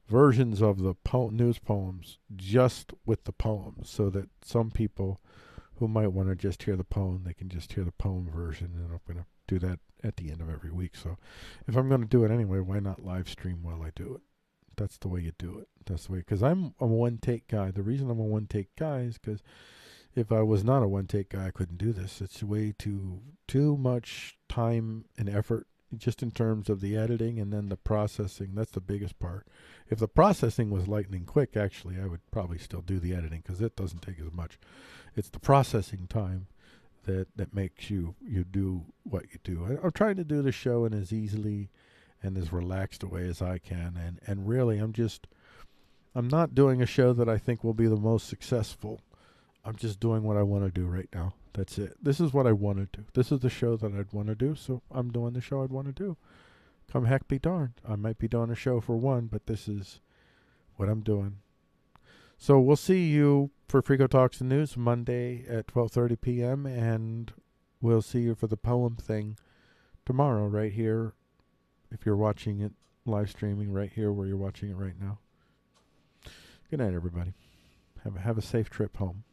versions of the news poems just with the poems, so that some people who might want to just hear the poem, they can just hear the poem version, and I'm going to do that at the end of every week. So if I'm going to do it anyway, why not live stream while I do it? That's the way you do it. That's the way, because I'm a one-take guy. The reason I'm a one-take guy is because if I was not a one-take guy, I couldn't do this. It's way too much time and effort, just in terms of the editing and then the processing. That's the biggest part. If the processing was lightning quick, actually, I would probably still do the editing, because it doesn't take as much. It's the processing time that makes you do what you do. I'm trying to do the show in as easily and as relaxed a way as I can. And really, I'm not doing a show that I think will be the most successful. I'm just doing what I want to do right now. That's it. This is what I want to do. This is the show that I'd want to do, so I'm doing the show I'd want to do. Come heck be darned. I might be doing a show for one, but this is what I'm doing. So we'll see you for Freeqo Talks the News Monday at 12:30 p.m. and we'll see you for the poem thing tomorrow right here, if you're watching it live streaming right here where you're watching it right now. Good night, everybody. Have a safe trip home.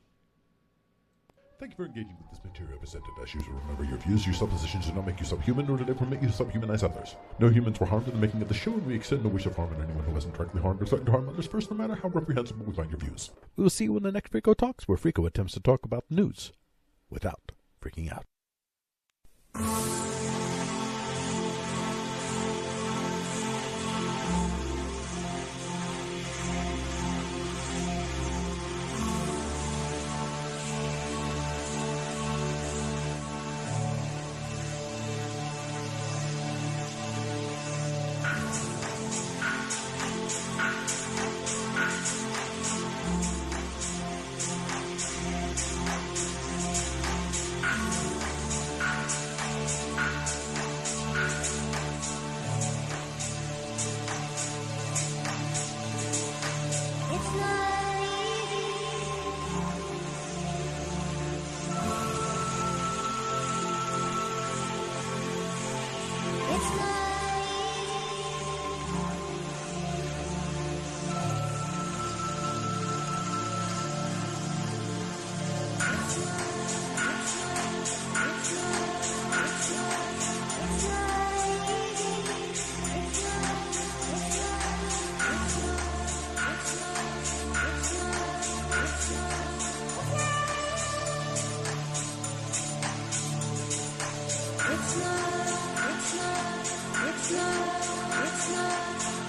Thank you for engaging with this material presented. As usual, remember your views, your suppositions do not make you subhuman, nor do they permit you to subhumanize others. No humans were harmed in the making of the show, and we extend no wish of harm in anyone who hasn't directly harmed or threatened to harm others first, no matter how reprehensible we find your views. We will see you in the next Freeqo Talks, where Freeqo attempts to talk about news without freaking out.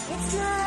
It's not.